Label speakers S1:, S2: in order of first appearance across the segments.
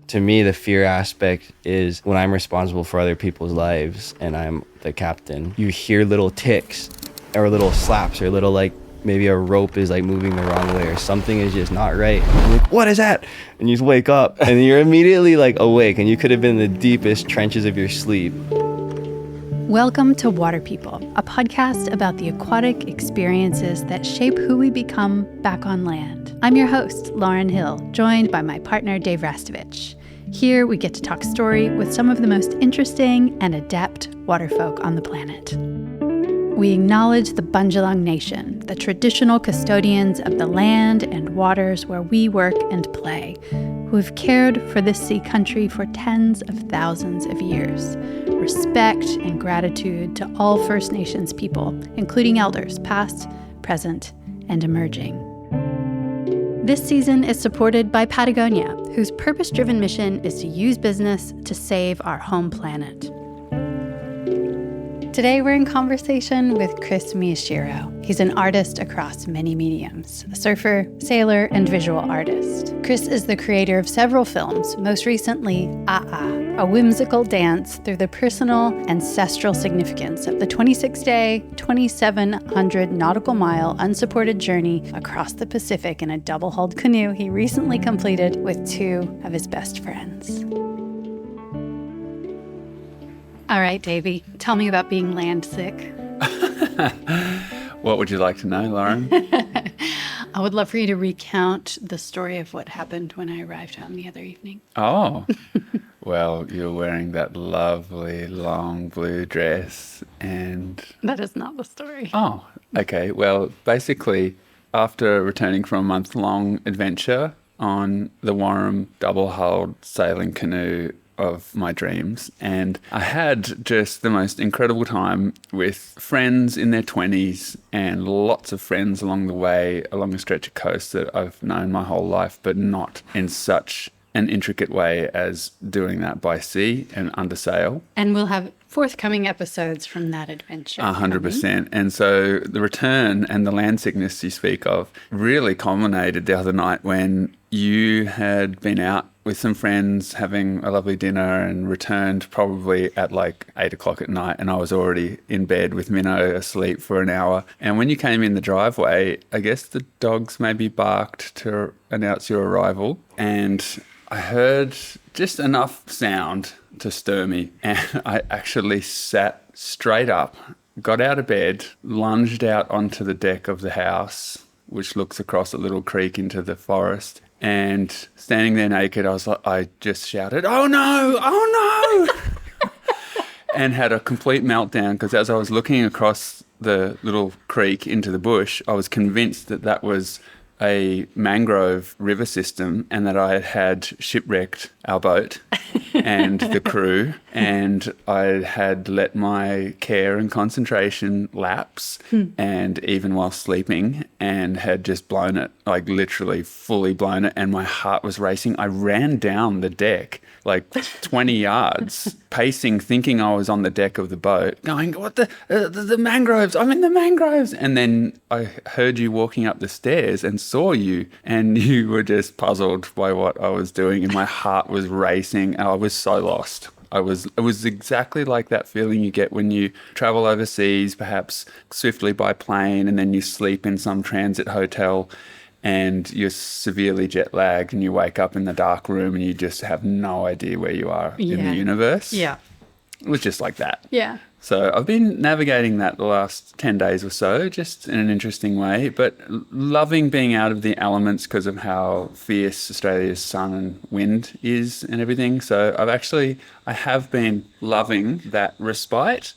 S1: To me, the fear aspect is when I'm responsible for other people's lives and I'm the captain, you hear little ticks or little slaps or little like maybe a rope is like moving the wrong way or something is just not right. And you're like, what is that? And you just wake up and you're immediately like awake and you could have been in the deepest trenches of your sleep.
S2: Welcome to Water People, a podcast about the aquatic experiences that shape who we become back on land. I'm your host, Lauren Hill, joined by my partner, Dave Rastovich. Here we get to talk story with some of the most interesting and adept waterfolk on the planet. We acknowledge the Bundjalung Nation, the traditional custodians of the land and waters where we work and play, who have cared for this sea country for tens of thousands of years. Respect and gratitude to all First Nations people, including elders past, present, and emerging. This season is supported by Patagonia, whose purpose-driven mission is to use business to save our home planet. Today we're in conversation with Chris Miyashiro. He's an artist across many mediums, a surfer, sailor, and visual artist. Chris is the creator of several films, most recently a whimsical dance through the personal ancestral significance of the 26-day, 2,700 nautical mile unsupported journey across the Pacific in a double-hulled canoe he recently completed with two of his best friends. All right, Davey, tell me about being land sick.
S3: What would you like to know, Lauren?
S2: I would love for you to recount the story of what happened when I arrived home the other evening.
S3: Oh, well, you're wearing that lovely long blue dress and...
S2: That is not the story.
S3: Oh, okay. Well, basically, after returning from a month-long adventure on the Warrum double-hulled sailing canoe of my dreams, and I had just the most incredible time with friends in their 20s and lots of friends along the way, along a stretch of coast that I've known my whole life, but not in such an intricate way as doing that by sea and under sail.
S2: And we'll have forthcoming episodes from that adventure.
S3: 100%. And so the return and the land sickness you speak of really culminated the other night when you had been out with some friends having a lovely dinner and returned probably at like 8 o'clock at night, and I was already in bed with Minnow asleep for an hour. And when you came in the driveway, I guess the dogs maybe barked to announce your arrival, and I heard just enough sound to stir me, and I actually sat straight up, got out of bed, lunged out onto the deck of the house, which looks across a little creek into the forest. And standing there naked, I just shouted, "Oh no! Oh no!" and had a complete meltdown because as I was looking across the little creek into the bush, I was convinced that that was a mangrove river system and that I had shipwrecked our boat and the crew, and I had let my care and concentration lapse and even while sleeping, and had just blown it, like literally fully blown it, and my heart was racing. I ran down the deck like 20 yards, pacing, thinking I was on the deck of the boat, going, "What the mangroves, I'm in the mangroves." And then I heard you walking up the stairs and saw you, and you were just puzzled by what I was doing, and my heart was racing, and I was so lost. It was exactly like that feeling you get when you travel overseas, perhaps swiftly by plane, and then you sleep in some transit hotel and you're severely jet lagged and you wake up in the dark room and you just have no idea where you are in the universe.
S2: Yeah.
S3: It was just like that.
S2: Yeah.
S3: So I've been navigating that the last 10 days or so, just in an interesting way, but loving being out of the elements because of how fierce Australia's sun and wind is and everything. So I have been loving that respite,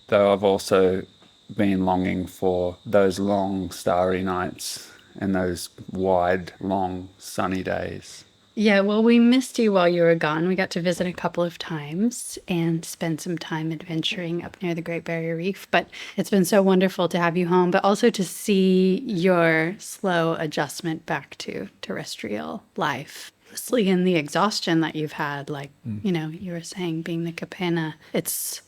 S3: though I've also been longing for those long starry nights and those wide, long, sunny days.
S2: Yeah, well, we missed you while you were gone. We got to visit a couple of times and spend some time adventuring up near the Great Barrier Reef. But it's been so wonderful to have you home, but also to see your slow adjustment back to terrestrial life. Mostly in the exhaustion that you've had, like, you know, you were saying being the kapena. It's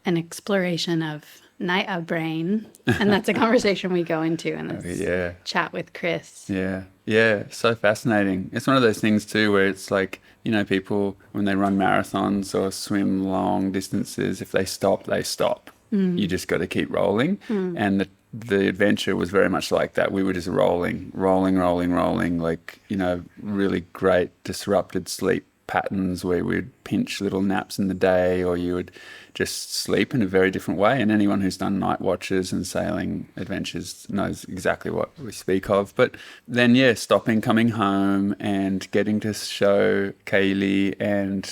S2: an exploration of night brain, and that's a conversation we go into in this
S3: Yeah.
S2: chat with Chris.
S3: Yeah. Yeah. So fascinating. It's one of those things too where it's like, you know, people when they run marathons or swim long distances, if they stop, they stop. You just got to keep rolling. And the adventure was very much like that. We were just rolling, like, you know, really great disrupted sleep patterns where we'd pinch little naps in the day, or you would just sleep in a very different way. And anyone who's done night watches and sailing adventures knows exactly what we speak of. But then, yeah, stopping, coming home and getting to show Kaylee and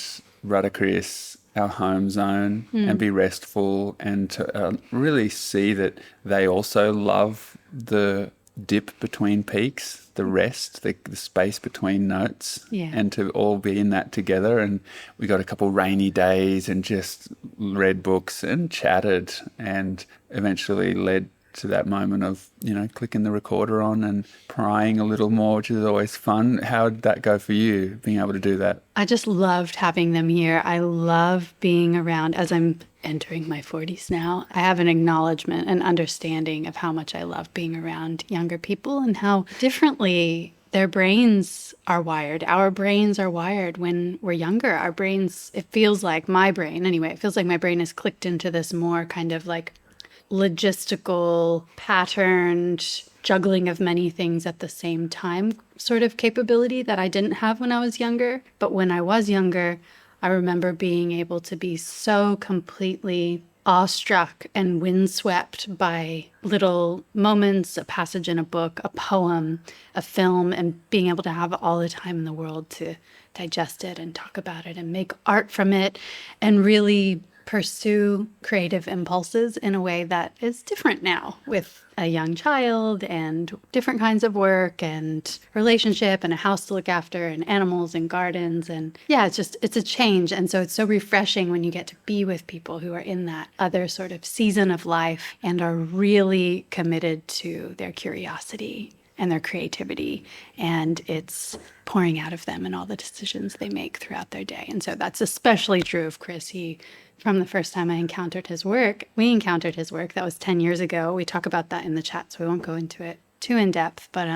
S3: Chris our home zone and be restful, and to really see that they also love the dip between peaks, the rest, the space between notes, and to all be in that together. And we got a couple rainy days and just read books and chatted, and eventually led to that moment of, you know, clicking the recorder on and prying a little more, which is always fun. How did that go for you, being able to do that?
S2: I just loved having them here. I love being around, as I'm entering my 40s now, I have an acknowledgement and understanding of how much I love being around younger people and how differently their brains are wired. Our brains are wired when we're younger. Our brains, it feels like my brain, anyway, it feels like my brain is clicked into this more kind of like logistical, patterned, juggling of many things at the same time sort of capability that I didn't have when I was younger. But when I was younger, I remember being able to be so completely awestruck and windswept by little moments, a passage in a book, a poem, a film, and being able to have all the time in the world to digest it and talk about it and make art from it and really pursue creative impulses in a way that is different now with a young child and different kinds of work and relationship and a house to look after and animals and gardens. And yeah, it's a change. And so it's so refreshing when you get to be with people who are in that other sort of season of life and are really committed to their curiosity and their creativity, and it's pouring out of them in all the decisions they make throughout their day. And so that's especially true of Chris. From the first time I encountered his work, we encountered his work, that was 10 years ago. We talk about that in the chat, so we won't go into it too in depth, but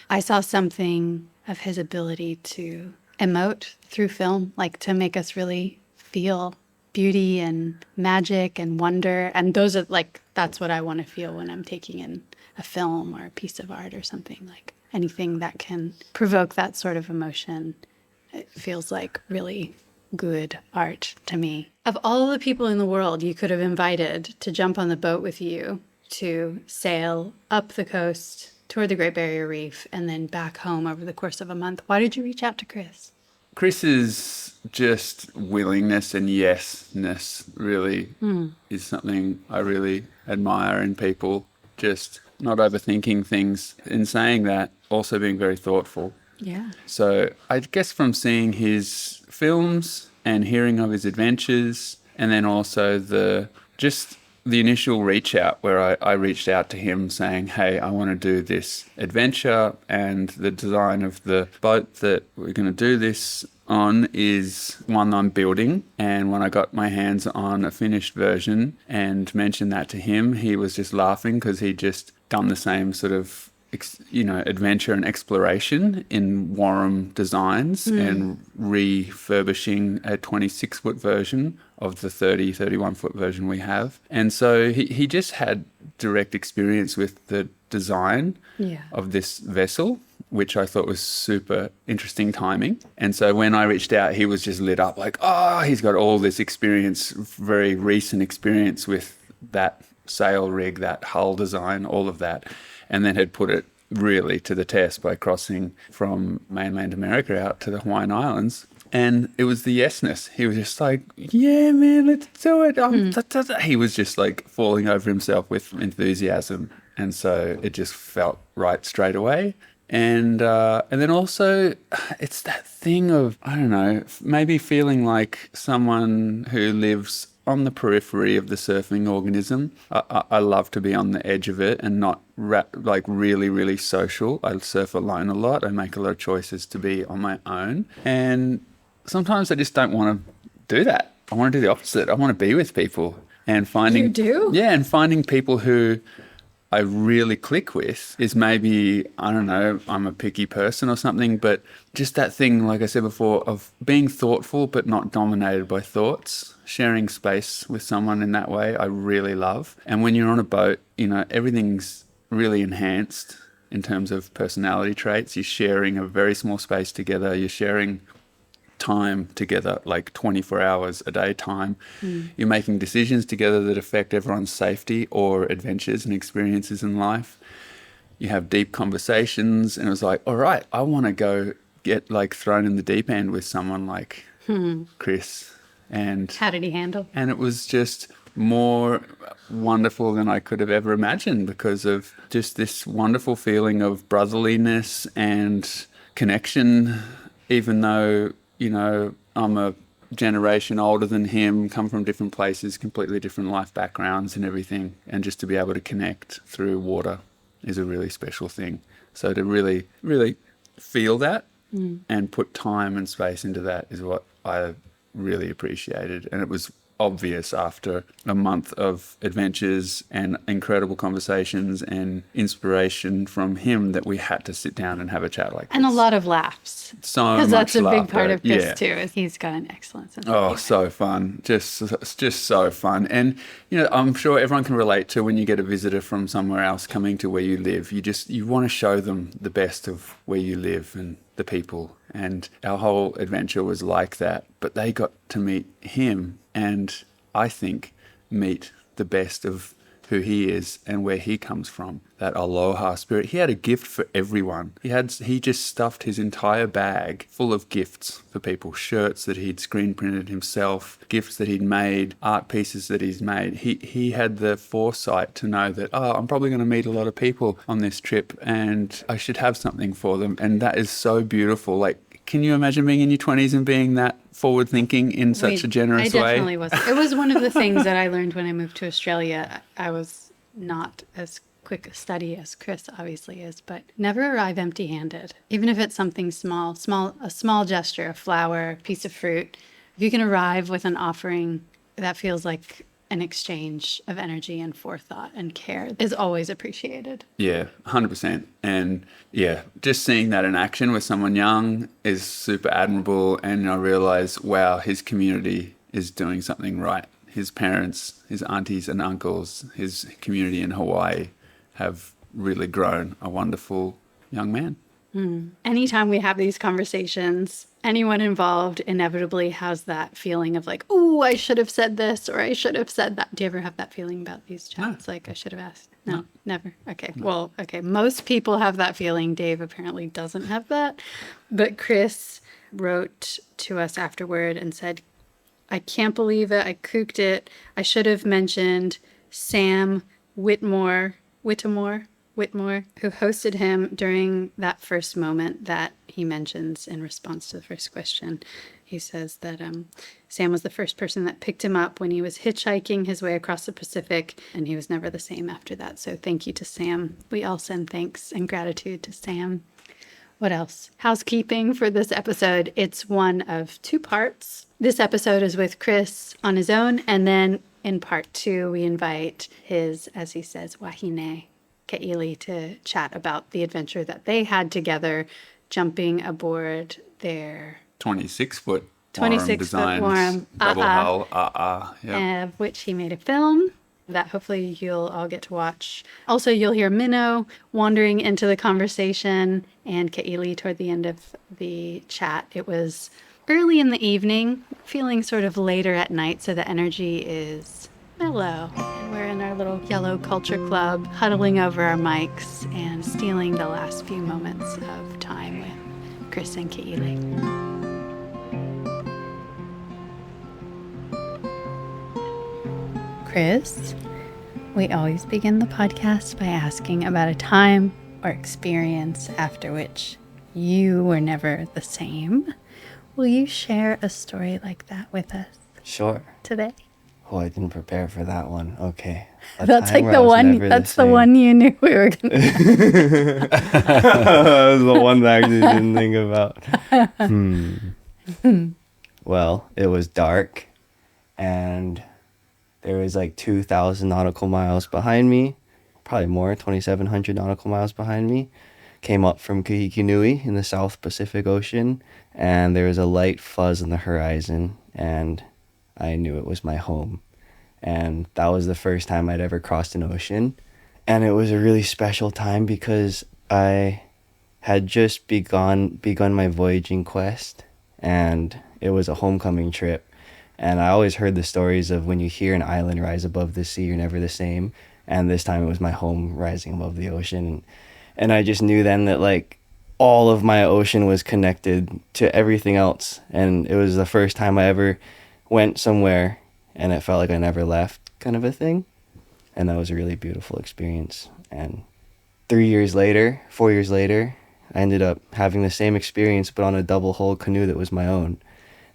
S2: I saw something of his ability to emote through film, like to make us really feel beauty and magic and wonder. And those are like, that's what I want to feel when I'm taking in a film or a piece of art or something, like anything that can provoke that sort of emotion. It feels like really good art to me. Of all the people in the world you could have invited to jump on the boat with you to sail up the coast toward the Great Barrier Reef and then back home over the course of a month, why did you reach out to Chris?
S3: Chris's just willingness and yesness really is something I really admire in people. Just not overthinking things. In saying that, also being very thoughtful.
S2: Yeah.
S3: So I guess from seeing his films and hearing of his adventures, and then also the initial reach out where I reached out to him saying, hey, I want to do this adventure, and the design of the boat that we're going to do this on is one I'm building. And when I got my hands on a finished version and mentioned that to him, he was just laughing because he'd just done the same sort of adventure and exploration in Warham Designs and refurbishing a 26-foot version of the 31-foot version we have. And so he just had direct experience with the design of this vessel, which I thought was super interesting timing. And so when I reached out, he was just lit up like, oh, he's got all this experience, very recent experience with that sail rig, that hull design, all of that. And then had put it really to the test by crossing from mainland America out to the Hawaiian Islands. And it was the yesness. He was just like, yeah, man, let's do it. He was just like falling over himself with enthusiasm. And so it just felt right straight away. And then also it's that thing of, I don't know, maybe feeling like someone who lives on the periphery of the surfing organism. I love to be on the edge of it and not really, really social. I surf alone a lot. I make a lot of choices to be on my own. And sometimes I just don't want to do that. I want to do the opposite. I want to be with people. And finding
S2: You do?
S3: Yeah, and finding people who I really click with is maybe, I don't know, I'm a picky person or something, but just that thing, like I said before, of being thoughtful but not dominated by thoughts, sharing space with someone in that way, I really love. And when you're on a boat, everything's really enhanced in terms of personality traits. You're sharing a very small space together. You're sharing time together, like 24 hours a day time. You're making decisions together that affect everyone's safety or adventures and experiences in life. You have deep conversations, and it was like, all right, I want to go get like thrown in the deep end with someone like Chris. And
S2: How did he handle?
S3: And it was just more wonderful than I could have ever imagined, because of just this wonderful feeling of brotherliness and connection, even though I'm a generation older than him, come from different places, completely different life backgrounds and everything. And just to be able to connect through water is a really special thing. So to really, really feel that and put time and space into that is what I really appreciated. And it was obvious after a month of adventures and incredible conversations and inspiration from him that we had to sit down and have a chat like this.
S2: And a lot of laughs.
S3: So much
S2: because that's a big
S3: laughter.
S2: part of Chris
S3: Yeah.
S2: too. Is he's got an excellent sense of
S3: Oh,
S2: humor.
S3: so fun. Just so fun. And, I'm sure everyone can relate to when you get a visitor from somewhere else coming to where you live. You want to show them the best of where you live and the people. And our whole adventure was like that. But they got to meet him and, I think, meet the best of who he is and where he comes from. That aloha spirit. He had a gift for everyone. He just stuffed his entire bag full of gifts for people. Shirts that he'd screen printed himself, gifts that he'd made, art pieces that he's made. He had the foresight to know that, I'm probably going to meet a lot of people on this trip and I should have something for them. And that is so beautiful. Like, can you imagine being in your 20s and being that forward thinking in such a generous
S2: I
S3: way?
S2: definitely was. It was one of the things that I learned when I moved to Australia. I was not as quick a study as Chris obviously is, but never arrive empty-handed. Even if it's something small, a small gesture, a flower, a piece of fruit. If you can arrive with an offering that feels like an exchange of energy and forethought and care is always appreciated.
S3: Yeah, 100%. And yeah, just seeing that in action with someone young is super admirable. And I realize, wow, his community is doing something right. His parents, his aunties and uncles, his community in Hawaii have really grown a wonderful young man.
S2: Anytime we have these conversations, anyone involved inevitably has that feeling of like, oh, I should have said this or I should have said that. Do you ever have that feeling about these chats? Like, I should have asked? No, never. Okay. No. Well, okay. Most people have that feeling. Dave apparently doesn't have that. But Chris wrote to us afterward and said, I can't believe it. I cooked it. I should have mentioned Sam Whitmore, who hosted him during that first moment that he mentions in response to the first question. He says that Sam was the first person that picked him up when he was hitchhiking his way across the Pacific, and he was never the same after that. So thank you to Sam. We all send thanks and gratitude to Sam. What else? Housekeeping for this episode. It's one of two parts. This episode is with Chris on his own, and then in part two, we invite his, as he says, wahine, Ke'ili, to chat about the adventure that they had together, jumping aboard their
S3: 26-foot
S2: 26-foot
S3: designed
S2: Warm,
S3: double hull, yeah.
S2: of which he made a film that hopefully you'll all get to watch. Also, you'll hear Minnow wandering into the conversation and Ke'ili toward the end of the chat. It was early in the evening, feeling sort of later at night, so the energy is mellow. And we're in our little yellow culture club, huddling over our mics and stealing the last few moments of time with Chris and Ke'ili. Chris, we always begin the podcast by asking about a time or experience after which you were never the same. Will you share a story like that with us
S1: Sure.
S2: today?
S1: Oh, I didn't prepare for that one. Okay.
S2: That's like the one. That's the one you knew we were gonna.
S1: That was the one that I actually didn't think about. Well, it was dark, and there was like 2,000 nautical miles behind me, probably more, 2,700 nautical miles behind me. Came up from Kahikinui in the South Pacific Ocean, and there was a light fuzz on the horizon, and I knew it was my home. And that was the first time I'd ever crossed an ocean. And it was a really special time because I had just begun my voyaging quest, and it was a homecoming trip. And I always heard the stories of when you hear an island rise above the sea, you're never the same. And this time it was my home rising above the ocean. And I just knew then that like all of my ocean was connected to everything else. And it was the first time I ever went somewhere and it felt like I never left, kind of a thing. And that was a really beautiful experience. And 4 years later, I ended up having the same experience, but on a double hull canoe that was my own.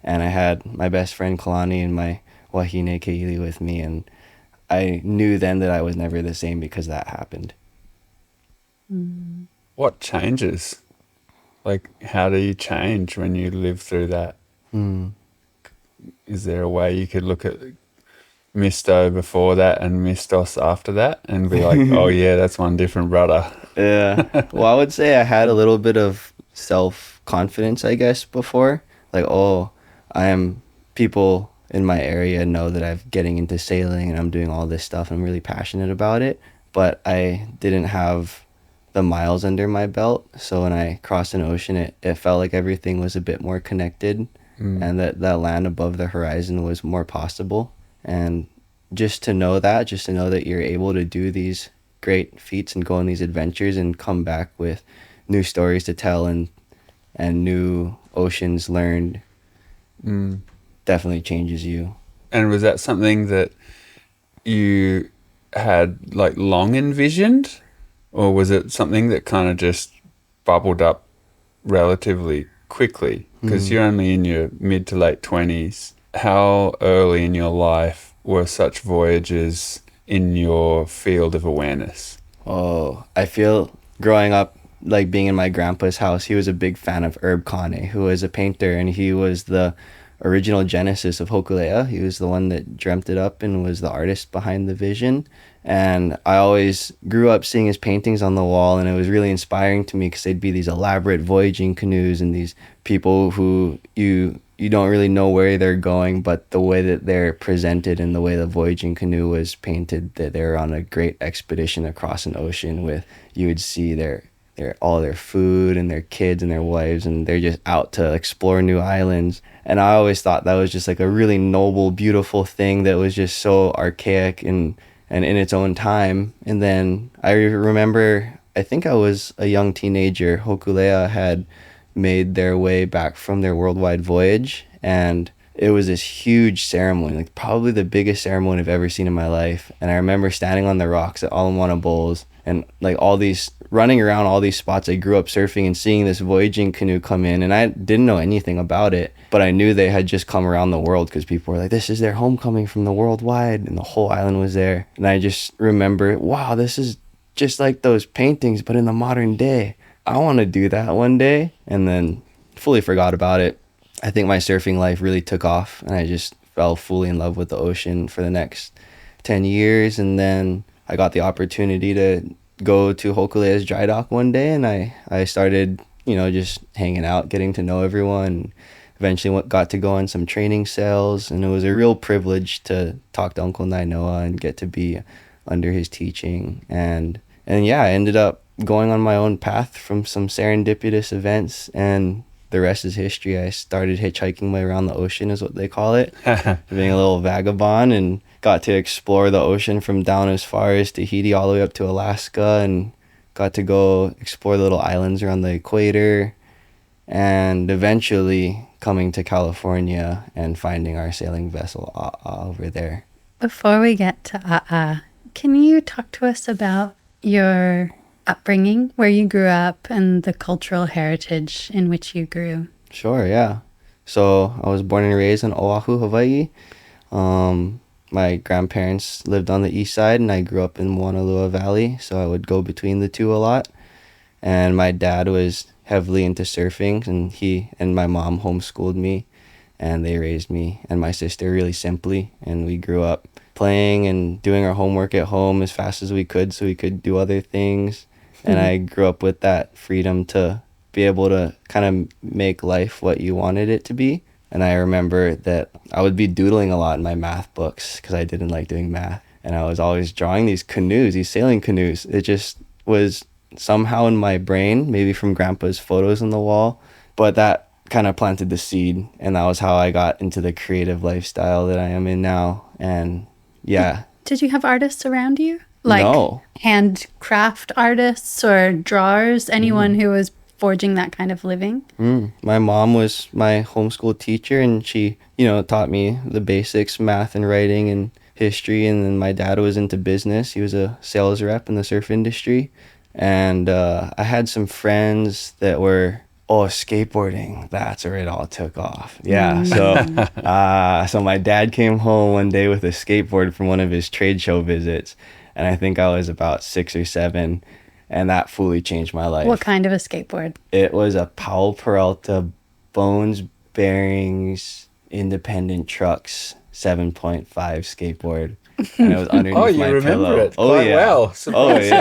S1: And I had my best friend Kalani and my wahine Keili with me. And I knew then that I was never the same because that happened.
S3: What changes? Like, how do you change when you live through that? Is there a way you could look at Misto before that and Mistos after that and be like, oh yeah, that's one different brother?
S1: Yeah. Well, I would say I had a little bit of self-confidence, I guess, before. Like, oh, people in my area know that I'm getting into sailing and I'm doing all this stuff. I'm really passionate about it. But I didn't have the miles under my belt. So when I crossed an ocean, it felt like everything was a bit more connected and that land above the horizon was more possible. And just to know that you're able to do these great feats and go on these adventures and come back with new stories to tell and new oceans learned definitely changes you.
S3: And was that something that you had like long envisioned, or was it something that kind of just bubbled up relatively quickly? Because you're only in your mid to late 20s. How early in your life were such voyages in your field of awareness?
S1: Oh, I feel growing up, like being in my grandpa's house, he was a big fan of Herb Kane, who was a painter, and he was the original genesis of Hokulea. He was the one that dreamt it up and was the artist behind the vision. And I always grew up seeing his paintings on the wall, and it was really inspiring to me because they'd be these elaborate voyaging canoes and these people who you don't really know where they're going, but the way that they're presented and the way the voyaging canoe was painted, that they're on a great expedition across an ocean with, you would see all their food and their kids and their wives, and they're just out to explore new islands. And I always thought that was just like a really noble, beautiful thing that was just so archaic and in its own time. And then I remember, I think I was a young teenager, Hokulea had made their way back from their worldwide voyage, and it was this huge ceremony, like probably the biggest ceremony I've ever seen in my life. And I remember standing on the rocks at Ala Bowls and like running around all these spots I grew up surfing and seeing this voyaging canoe come in, and I didn't know anything about it, but I knew they had just come around the world because people were like, this is their homecoming from the worldwide, and the whole island was there. And I just remember, wow, this is just like those paintings but in the modern day. I want to do that one day. And then fully forgot about it. I think my surfing life really took off, and I just fell fully in love with the ocean for the next 10 years. And then I got the opportunity to go to Hokulea's dry dock one day, and I started, just hanging out, getting to know everyone. Eventually got to go on some training sails, and it was a real privilege to talk to Uncle Nainoa and get to be under his teaching. And yeah, I ended up going on my own path from some serendipitous events, and the rest is history. I started hitchhiking my way around the ocean, is what they call it, being a little vagabond, and got to explore the ocean from down as far as Tahiti all the way up to Alaska, and got to go explore the little islands around the equator, and eventually coming to California and finding our sailing vessel over there.
S2: Before we get to can you talk to us about your upbringing, where you grew up, and the cultural heritage in which you grew?
S1: Sure, yeah. So I was born and raised in Oahu, Hawaii. My grandparents lived on the east side, and I grew up in Moanalua Valley, so I would go between the two a lot. And my dad was heavily into surfing, and he and my mom homeschooled me. and they raised me and my sister really simply, and we grew up playing and doing our homework at home as fast as we could so we could do other things. And I grew up with that freedom to be able to kind of make life what you wanted it to be. And I remember that I would be doodling a lot in my math books because I didn't like doing math. And I was always drawing these canoes, these sailing canoes. It just was somehow in my brain, maybe from Grandpa's photos on the wall. But that kind of planted the seed. And that was how I got into the creative lifestyle that I am in now. And yeah.
S2: Did you have artists around you? Like
S1: No.
S2: handcraft artists or drawers? Anyone who was forging that kind of living?
S1: My mom was my homeschool teacher, and she, taught me the basics, math and writing and history. And then my dad was into business. He was a sales rep in the surf industry. And I had some friends that were, skateboarding. That's where it all took off. Yeah. So my dad came home one day with a skateboard from one of his trade show visits. And I think I was about 6 or 7. And that fully changed my life.
S2: What kind of a skateboard?
S1: It was a Powell Peralta bones, bearings, independent trucks, 7.5 skateboard. And it was underneath my pillow.
S4: It quite well. Surprise.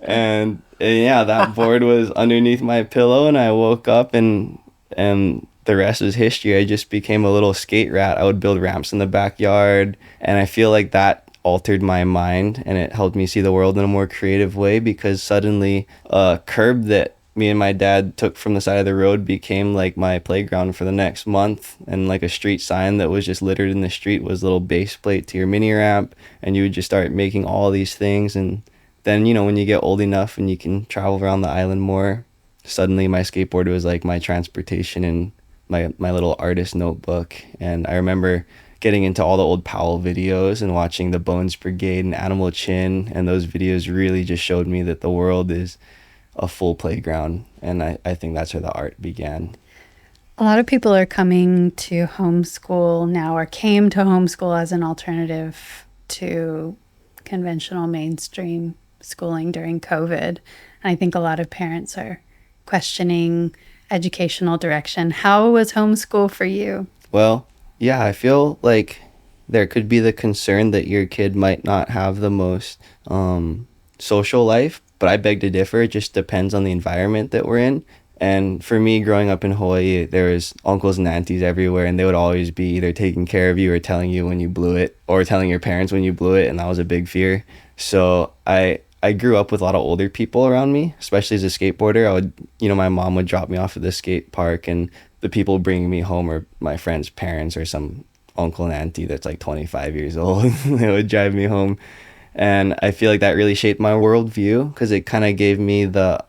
S1: And that board was underneath my pillow, and I woke up and the rest is history. I just became a little skate rat. I would build ramps in the backyard, and I feel like that altered my mind, and it helped me see the world in a more creative way, because suddenly a curb that me and my dad took from the side of the road became like my playground for the next month. And like a street sign that was just littered in the street was a little base plate to your mini ramp, and you would just start making all these things. And then, when you get old enough and you can travel around the island more, suddenly my skateboard was like my transportation and my little artist notebook. And I remember getting into all the old Powell videos and watching the Bones Brigade and Animal Chin, and those videos really just showed me that the world is a full playground. And I think that's where the art began.
S2: A lot of people are coming to homeschool now, or came to homeschool as an alternative to conventional mainstream schooling during COVID. And I think a lot of parents are questioning educational direction. How was homeschool for you?
S1: Well, yeah, I feel like there could be the concern that your kid might not have the most social life, but I beg to differ. It just depends on the environment that we're in. And for me, growing up in Hawaii, there was uncles and aunties everywhere, and they would always be either taking care of you or telling you when you blew it, or telling your parents when you blew it, and that was a big fear. So I grew up with a lot of older people around me, especially as a skateboarder. I would, my mom would drop me off at the skate park, and the people bringing me home are my friends' parents or some uncle and auntie that's like 25 years old. They would drive me home. And I feel like that really shaped my worldview, because it kind of gave me the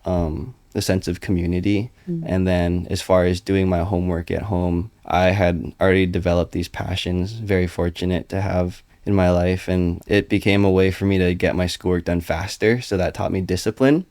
S1: sense of community. And then as far as doing my homework at home, I had already developed these passions, very fortunate to have in my life. And it became a way for me to get my schoolwork done faster. So that taught me discipline.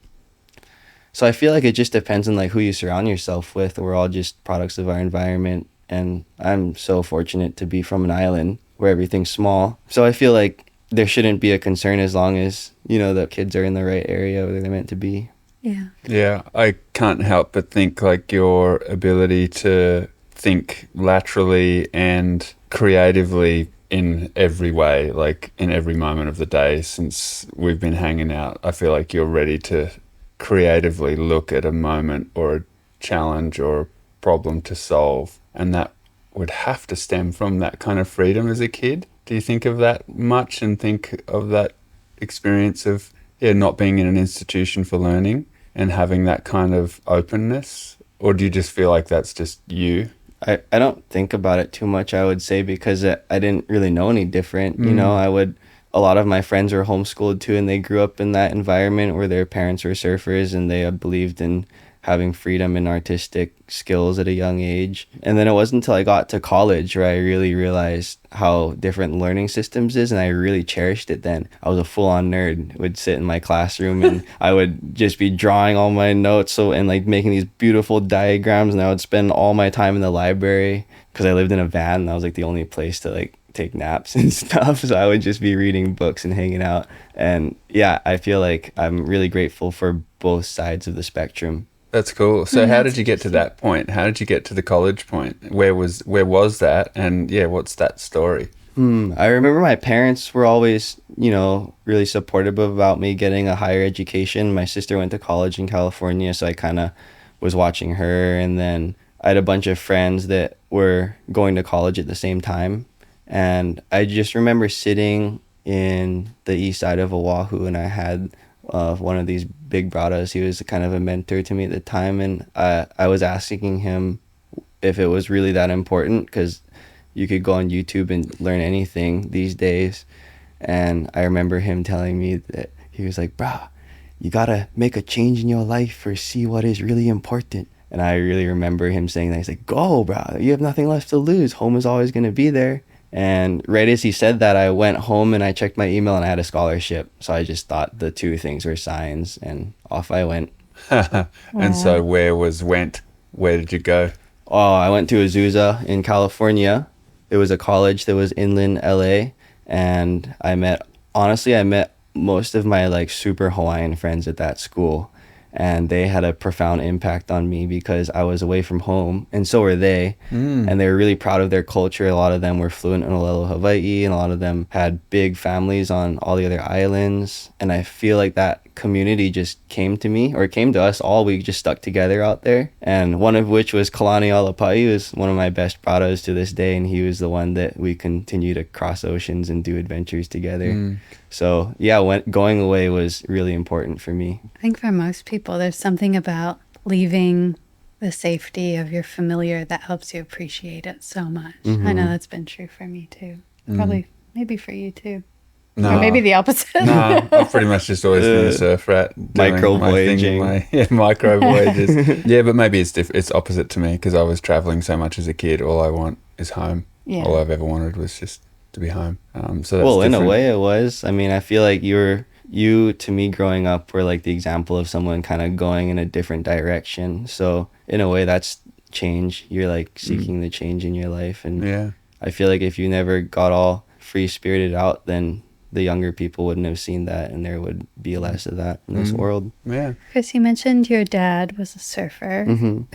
S1: So I feel like it just depends on like who you surround yourself with. We're all just products of our environment. And I'm so fortunate to be from an island where everything's small. So I feel like there shouldn't be a concern as long as, the kids are in the right area where they're meant to be.
S2: Yeah.
S3: Yeah, I can't help but think like your ability to think laterally and creatively in every way, like in every moment of the day since we've been hanging out. I feel like you're ready to creatively look at a moment or a challenge or a problem to solve. And that would have to stem from that kind of freedom as a kid. Do you think of that much and think of that experience of not being in an institution for learning and having that kind of openness? Or do you just feel like that's just you?
S1: I don't think about it too much, I would say, because I didn't really know any different. A lot of my friends were homeschooled too, and they grew up in that environment where their parents were surfers, and they believed in having freedom and artistic skills at a young age. And then it wasn't until I got to college where I really realized how different learning systems is, and I really cherished it then. I was a full-on nerd. Would sit in my classroom and I would just be drawing all my notes and like making these beautiful diagrams, and I would spend all my time in the library because I lived in a van, and that was like the only place to like take naps and stuff. So I would just be reading books and hanging out. And yeah, I feel like I'm really grateful for both sides of the spectrum.
S3: That's cool. So how did you get to that point? How did you get to the college point? Where was that? And yeah, what's that story?
S1: I remember my parents were always, really supportive about me getting a higher education. My sister went to college in California, so I kind of was watching her. And then I had a bunch of friends that were going to college at the same time. And I just remember sitting in the east side of Oahu, and I had one of these big bradas. He was kind of a mentor to me at the time, and I was asking him if it was really that important, because you could go on YouTube and learn anything these days. And I remember him telling me that he was like, "Bro, you gotta make a change in your life or see what is really important." And I really remember him saying that. He's like, "Go, bro, you have nothing left to lose. Home is always gonna be there." And right as he said that, I went home and I checked my email and I had a scholarship. So I just thought the two things were signs, and off I went.
S3: And so where did you go?
S1: Oh, I went to Azusa in California. It was a college that was inland LA, and I met most of my super Hawaiian friends at that school, and they had a profound impact on me because I was away from home, and so were they. And they were really proud of their culture. A lot of them were fluent in Olelo, Hawaii, and a lot of them had big families on all the other islands. And I feel like that community just came to me, or came to us all. We just stuck together out there, and one of which was Kalani Alapai, who is one of my best bradas to this day, and he was the one that we continue to cross oceans and do adventures together. So yeah, going away was really important for me.
S2: I think for most people, there's something about leaving the safety of your familiar that helps you appreciate it so much. I know that's been true for me too. Probably, maybe for you too.
S3: No.
S2: Or maybe the opposite.
S3: No, I've pretty much just always been a surf rat.
S1: Micro voyaging.
S3: Micro voyages. Yeah, but maybe it's opposite to me, because I was traveling so much as a kid. All I want is home.
S2: Yeah.
S3: All I've ever wanted was just to be home. So that's
S1: in
S3: different.
S1: a way it was. I mean, I feel like you to me growing up were like the example of someone kind of going in a different direction. So in a way that's change. You're like seeking the change in your life. And
S3: yeah,
S1: I feel like if you never got all free spirited out, then the younger people wouldn't have seen that, and there would be less of that in this world.
S3: Yeah.
S2: Chris, you mentioned your dad was a surfer.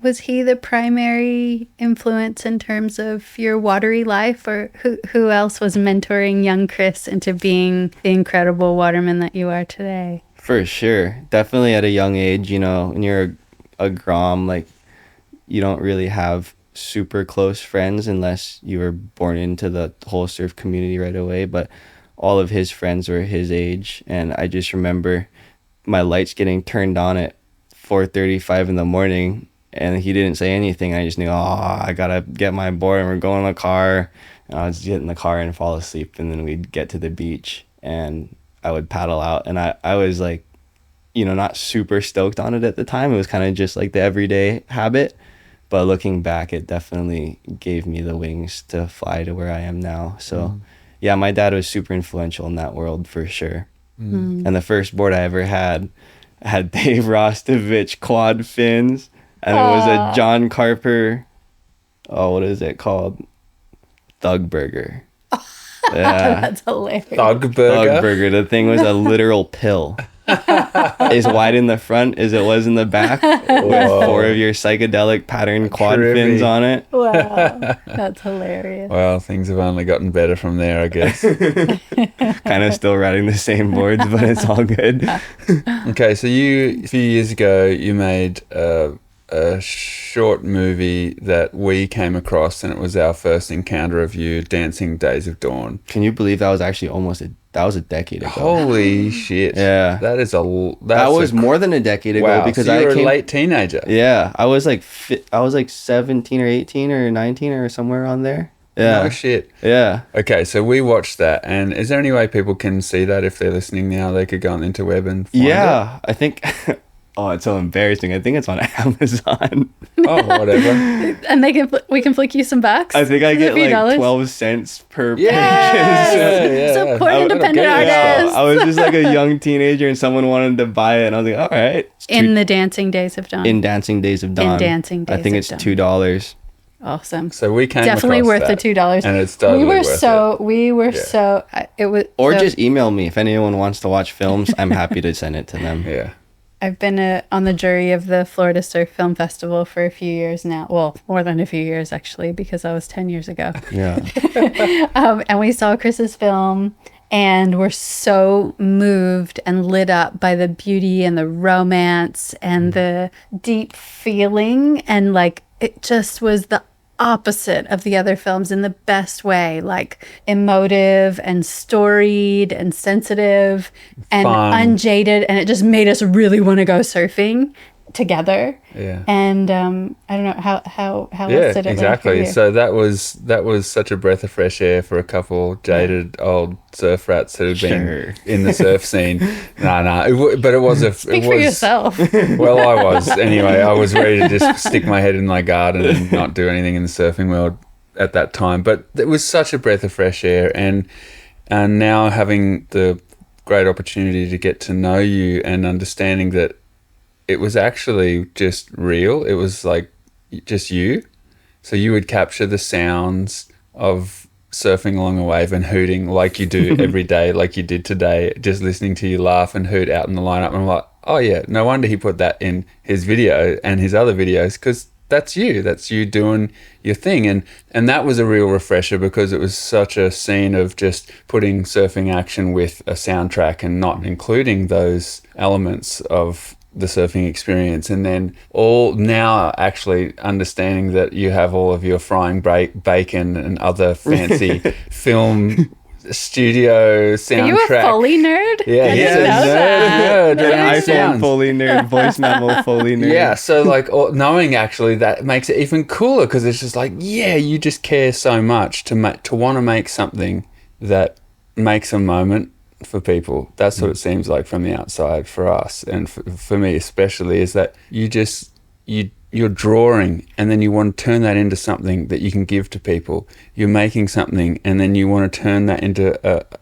S2: Was he the primary influence in terms of your watery life, or who else was mentoring young Chris into being the incredible waterman that you are today?
S1: For sure. Definitely at a young age, when you're a Grom, you don't really have super close friends unless you were born into the whole surf community right away. But all of his friends were his age, and I just remember my lights getting turned on at 4:35 in the morning, and he didn't say anything. I just knew, I gotta get my board, and we're going in the car. And I would get in the car and fall asleep, and then we'd get to the beach and I would paddle out. And I was not super stoked on it at the time. It was kind of just like the everyday habit, but looking back, it definitely gave me the wings to fly to where I am now. So yeah, my dad was super influential in that world for sure. And the first board I ever had Dave Rostovich quad fins, and it was a John Carper, what is it called? Thug Burger. Yeah.
S2: That's hilarious.
S3: Thug burger.
S1: Thug Burger. The thing was a literal pill. As wide in the front as it was in the back, with 4 of your psychedelic pattern quad fins on it.
S2: Wow, that's hilarious.
S3: Well, things have only gotten better from there, I guess.
S1: Kind of still riding the same boards, but it's all good.
S3: Okay, so a few years ago, you made a short movie that we came across, and it was our first encounter of you, Dancing Days of Dawn.
S1: Can you believe that was actually that was a decade ago?
S3: Holy shit!
S1: Yeah,
S3: that was
S1: more than a decade ago.
S3: Wow,
S1: because
S3: so you were a late teenager.
S1: Yeah, I was like 17 or 18 or 19 or somewhere on there. Yeah.
S3: No shit.
S1: Yeah.
S3: Okay, so we watched that, and is there any way people can see that if they're listening now? They could go on the interweb and find it?
S1: I think. Oh, it's so embarrassing. I think it's on Amazon.
S3: Oh, whatever.
S2: And we can flick you some bucks.
S1: I think I get like
S2: $12.
S1: 12 cents per page.
S3: Yeah.
S2: Support independent artists.
S1: I was just like a young teenager, and someone wanted to buy it, and I was like, all right.
S2: In the Dancing Days of Dawn.
S1: In Dancing Days of Dawn.
S2: I
S1: think it's $2.
S2: Awesome.
S3: So we came
S2: definitely
S3: across
S2: worth
S3: that,
S2: the $2.
S3: and it's totally worth it.
S2: We were it was.
S1: Or just email me if anyone wants to watch films. I'm happy to send it to them.
S3: Yeah.
S2: I've been on the jury of the Florida Surf Film Festival for a few years now. Well, more than a few years, actually, because that was 10 years ago.
S1: Yeah.
S2: And we saw Chris's film and were so moved and lit up by the beauty and the romance and the deep feeling. And like, it just was the opposite of the other films in the best way, like emotive and storied and sensitive and unjaded, and it just made us really want to go surfing together.
S3: Yeah.
S2: And I don't know how
S3: Yeah,
S2: else did it
S3: exactly.
S2: work for you?
S3: So that was such a breath of fresh air for a couple jaded old surf rats who had been in the surf scene. But it was
S2: Speak for yourself.
S3: Well, I was anyway. I was ready to just stick my head in my garden and not do anything in the surfing world at that time. But it was such a breath of fresh air, and now having the great opportunity to get to know you and understanding that it was actually just real. It was like just you. So you would capture the sounds of surfing along a wave and hooting like you do every day, like you did today, just listening to you laugh and hoot out in the lineup. And I'm like, oh yeah, no wonder he put that in his video and his other videos, because that's you doing your thing. And that was a real refresher, because it was such a scene of just putting surfing action with a soundtrack and not including those elements of the surfing experience. And then now actually understanding that you have all of your frying bacon and other fancy film studio soundtrack.
S2: Are you a Foley nerd?
S3: Yeah, he's a nerd.
S1: iPhone Foley nerd, voice memo Foley nerd.
S3: Yeah, so like knowing actually that makes it even cooler, because it's just like, yeah, you just care so much to want to make something that makes a moment for people. That's what it seems like from the outside for us, and for me especially, is that you're drawing, and then you want to turn that into something that you can give to people. You're making something, and then you want to turn that into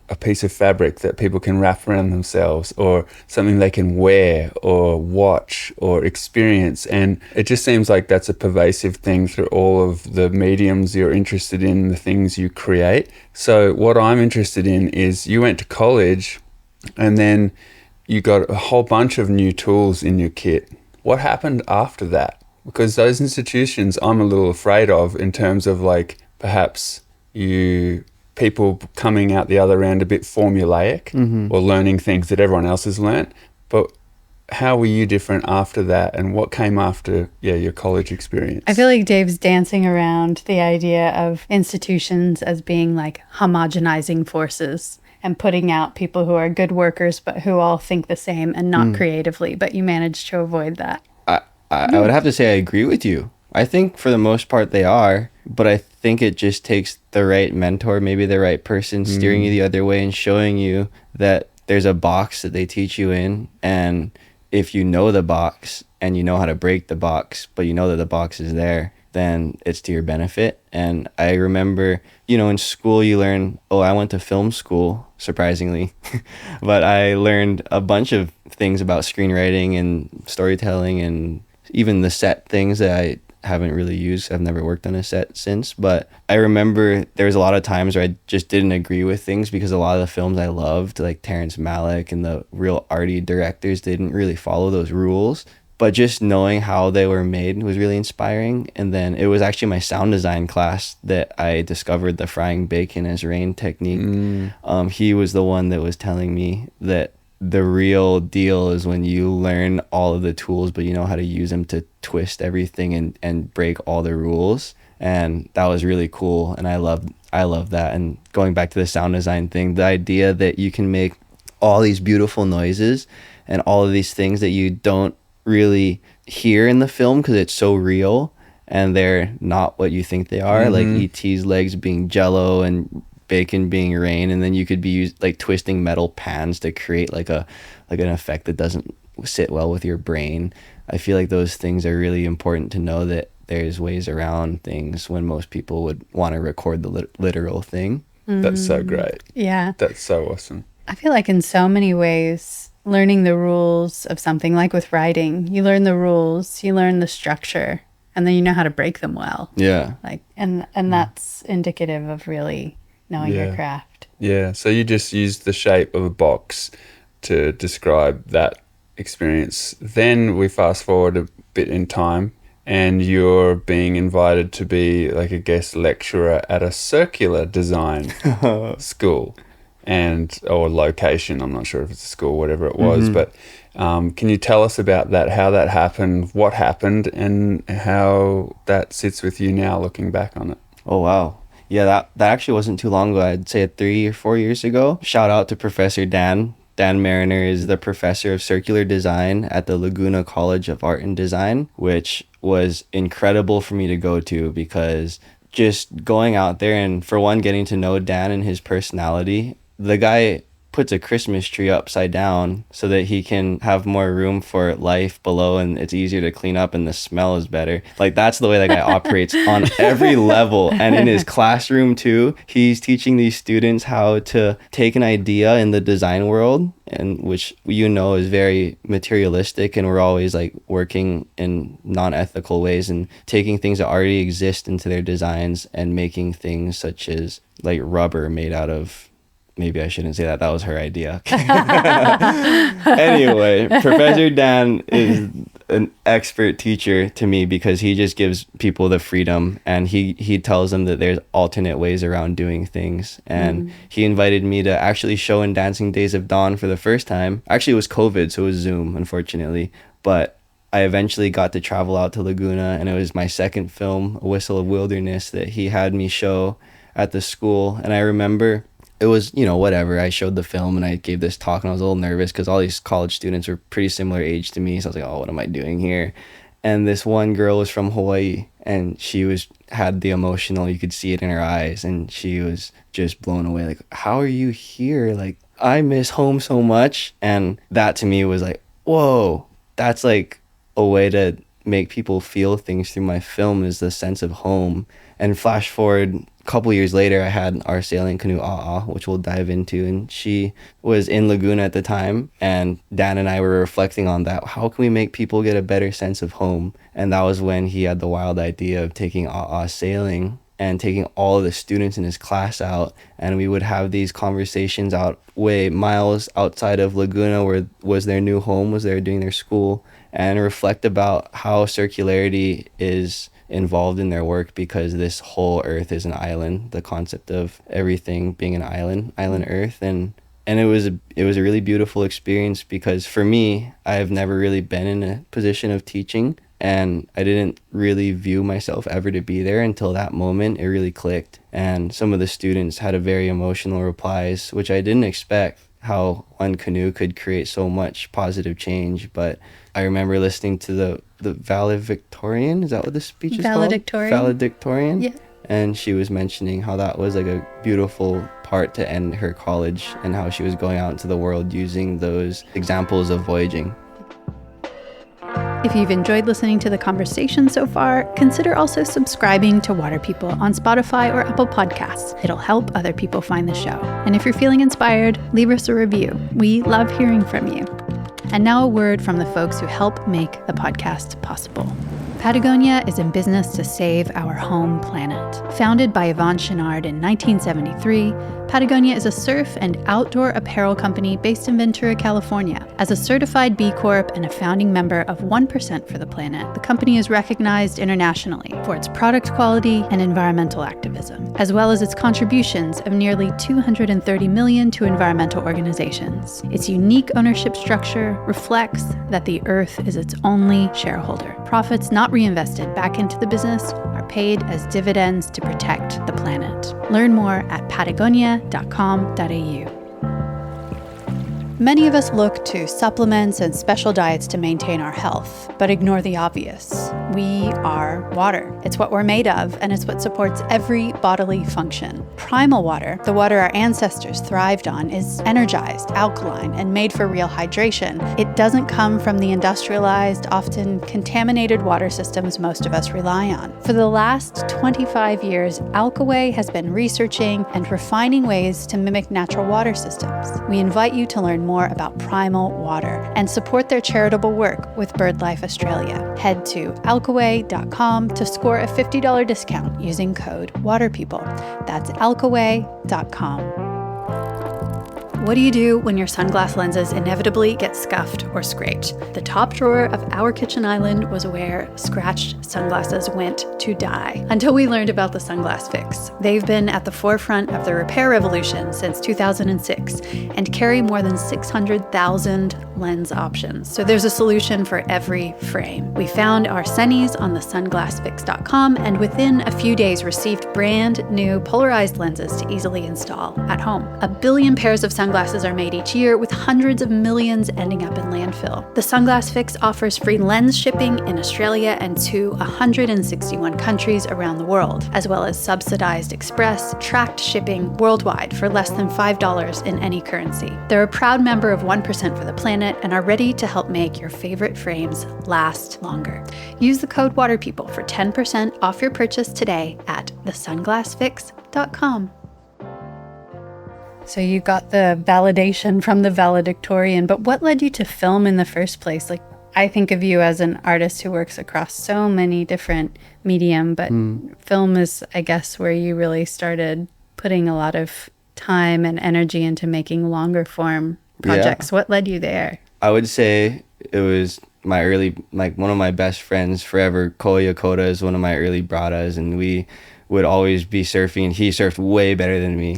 S3: a piece of fabric that people can wrap around themselves, or something they can wear or watch or experience. And it just seems like that's a pervasive thing through all of the mediums you're interested in, the things you create. So what I'm interested in is, you went to college and then you got a whole bunch of new tools in your kit. What happened after that? Because those institutions I'm a little afraid of, in terms of like perhaps people coming out the other end a bit formulaic, or learning things that everyone else has learnt. But how were you different after that, and what came after your college experience?
S2: I feel like Dave's dancing around the idea of institutions as being like homogenizing forces and putting out people who are good workers but who all think the same and not creatively, but you managed to avoid that.
S1: I would have to say I agree with you. I think for the most part they are, but I think it just takes the right mentor, maybe the right person steering you the other way and showing you that there's a box that they teach you in, and if you know the box and you know how to break the box, but you know that the box is there, then it's to your benefit. And I remember, in school you learn, I went to film school, surprisingly, but I learned a bunch of things about screenwriting and storytelling, and even the set things that I haven't really used. I've never worked on a set since, but I remember there was a lot of times where I just didn't agree with things, because a lot of the films I loved, like Terrence Malick and the real arty directors, didn't really follow those rules. But just knowing how they were made was really inspiring. And then it was actually my sound design class that I discovered the frying bacon as rain technique. He was the one that was telling me that the real deal is when you learn all of the tools, but you know how to use them to twist everything and break all the rules. And that was really cool. And I love that. And going back to the sound design thing, the idea that you can make all these beautiful noises and all of these things that you don't really hear in the film because it's so real and they're not what you think they are, like E.T.'s legs being jello and bacon being rain, and then you could be like twisting metal pans to create like an effect that doesn't sit well with your brain. I feel like those things are really important to know, that there's ways around things when most people would want to record the literal thing.
S3: That's so great.
S2: Yeah.
S3: That's so awesome.
S2: I feel like in so many ways, learning the rules of something, like with writing, you learn the rules, you learn the structure, and then you know how to break them well.
S1: Yeah.
S2: Like, and that's indicative of really knowing your craft.
S3: Yeah. So you just used the shape of a box to describe that experience. Then we fast forward a bit in time, and you're being invited to be like a guest lecturer at a circular design school or location. I'm not sure if it's a school, whatever it was, but can you tell us about that, how that happened, what happened, and how that sits with you now looking back on it?
S1: Oh, wow. Yeah, that actually wasn't too long ago. I'd say 3 or 4 years ago. Shout out to Professor Dan. Dan Mariner is the professor of circular design at the Laguna College of Art and Design, which was incredible for me to go to, because just going out there and, for one, getting to know Dan and his personality. The guy puts a Christmas tree upside down so that he can have more room for life below, and it's easier to clean up and the smell is better. Like, that's the way that guy operates on every level. And in his classroom too, he's teaching these students how to take an idea in the design world, and which is very materialistic, and we're always like working in non-ethical ways and taking things that already exist into their designs and making things such as like rubber made out of, maybe I shouldn't say that. That was her idea. Anyway, Professor Dan is an expert teacher to me, because he just gives people the freedom, and he tells them that there's alternate ways around doing things. And he invited me to actually show in Dancing Days of Dawn for the first time. Actually, it was COVID, so it was Zoom, unfortunately. But I eventually got to travel out to Laguna, and it was my second film, A Whistle of Wilderness, that he had me show at the school. And I remember it was, whatever. I showed the film and I gave this talk, and I was a little nervous because all these college students were pretty similar age to me. So I was like, oh, what am I doing here? And this one girl was from Hawaii, and she had the emotional, you could see it in her eyes, and she was just blown away. Like, how are you here? Like, I miss home so much. And that to me was like, whoa, that's like a way to make people feel things through my film, is the sense of home. And flash forward a couple years later, I had our sailing canoe, which we'll dive into, and she was in Laguna at the time, and Dan and I were reflecting on that. How can we make people get a better sense of home? And that was when he had the wild idea of taking sailing and taking all of the students in his class out, and we would have these conversations out way miles outside of Laguna, where was their new home, was there doing their school, and reflect about how circularity is involved in their work, because this whole earth is an island, the concept of everything being an island earth. And it was a really beautiful experience, because for me, I've never really been in a position of teaching, and I didn't really view myself ever to be there until that moment. It really clicked, and some of the students had a very emotional replies, which I didn't expect, how one canoe could create so much positive change. But I remember listening to the valedictorian, is that what the speech is called? Valedictorian. Yeah. And she was mentioning how that was like a beautiful part to end her college, and how she was going out into the world using those examples of voyaging.
S2: If you've enjoyed listening to the conversation so far, consider also subscribing to Water People on Spotify or Apple Podcasts. It'll help other people find the show. And if you're feeling inspired, leave us a review. We love hearing from you. And now a word from the folks who help make the podcast possible. Patagonia is in business to save our home planet. Founded by Yvonne Chenard in 1973, Patagonia is a surf and outdoor apparel company based in Ventura, California. As a certified B Corp and a founding member of 1% for the Planet, the company is recognized internationally for its product quality and environmental activism, as well as its contributions of nearly $230 million to environmental organizations. Its unique ownership structure reflects that the Earth is its only shareholder. Profits not reinvested back into the business are paid as dividends to protect the planet. Learn more at patagonia.com.au. Many of us look to supplements and special diets to maintain our health, but ignore the obvious. We are water. It's what we're made of, and it's what supports every bodily function. Primal water, the water our ancestors thrived on, is energized, alkaline, and made for real hydration. It doesn't come from the industrialized, often contaminated water systems most of us rely on. For the last 25 years, Alkaway has been researching and refining ways to mimic natural water systems. We invite you to learn more about Primal Water and support their charitable work with BirdLife Australia. Head to alkaway.com to score a $50 discount using code WATERPeople. That's alkaway.com. What do you do when your sunglass lenses inevitably get scuffed or scraped? The top drawer of our kitchen island was where scratched sunglasses went to die until we learned about the Sunglass Fix. They've been at the forefront of the repair revolution since 2006 and carry more than 600,000 lens options. So there's a solution for every frame. We found our Sunnies on the sunglassfix.com and within a few days received brand new polarized lenses to easily install at home. 1 billion pairs of sunglasses are made each year, with hundreds of millions ending up in landfill. The Sunglass Fix offers free lens shipping in Australia and to 161 countries around the world, as well as subsidized express, tracked shipping worldwide for less than $5 in any currency. They're a proud member of 1% for the Planet and are ready to help make your favorite frames last longer. Use the code WATERPEOPLE for 10% off your purchase today at thesunglassfix.com. So you got the validation from the valedictorian, but what led you to film in the first place? Like, I think of you as an artist who works across so many different medium, but film is, I guess, where you really started putting a lot of time and energy into making longer form projects. Yeah. What led you there?
S1: I would say it was my early, like one of my best friends forever, Ko Yokota, is one of my early bradas, and we would always be surfing. He surfed way better than me.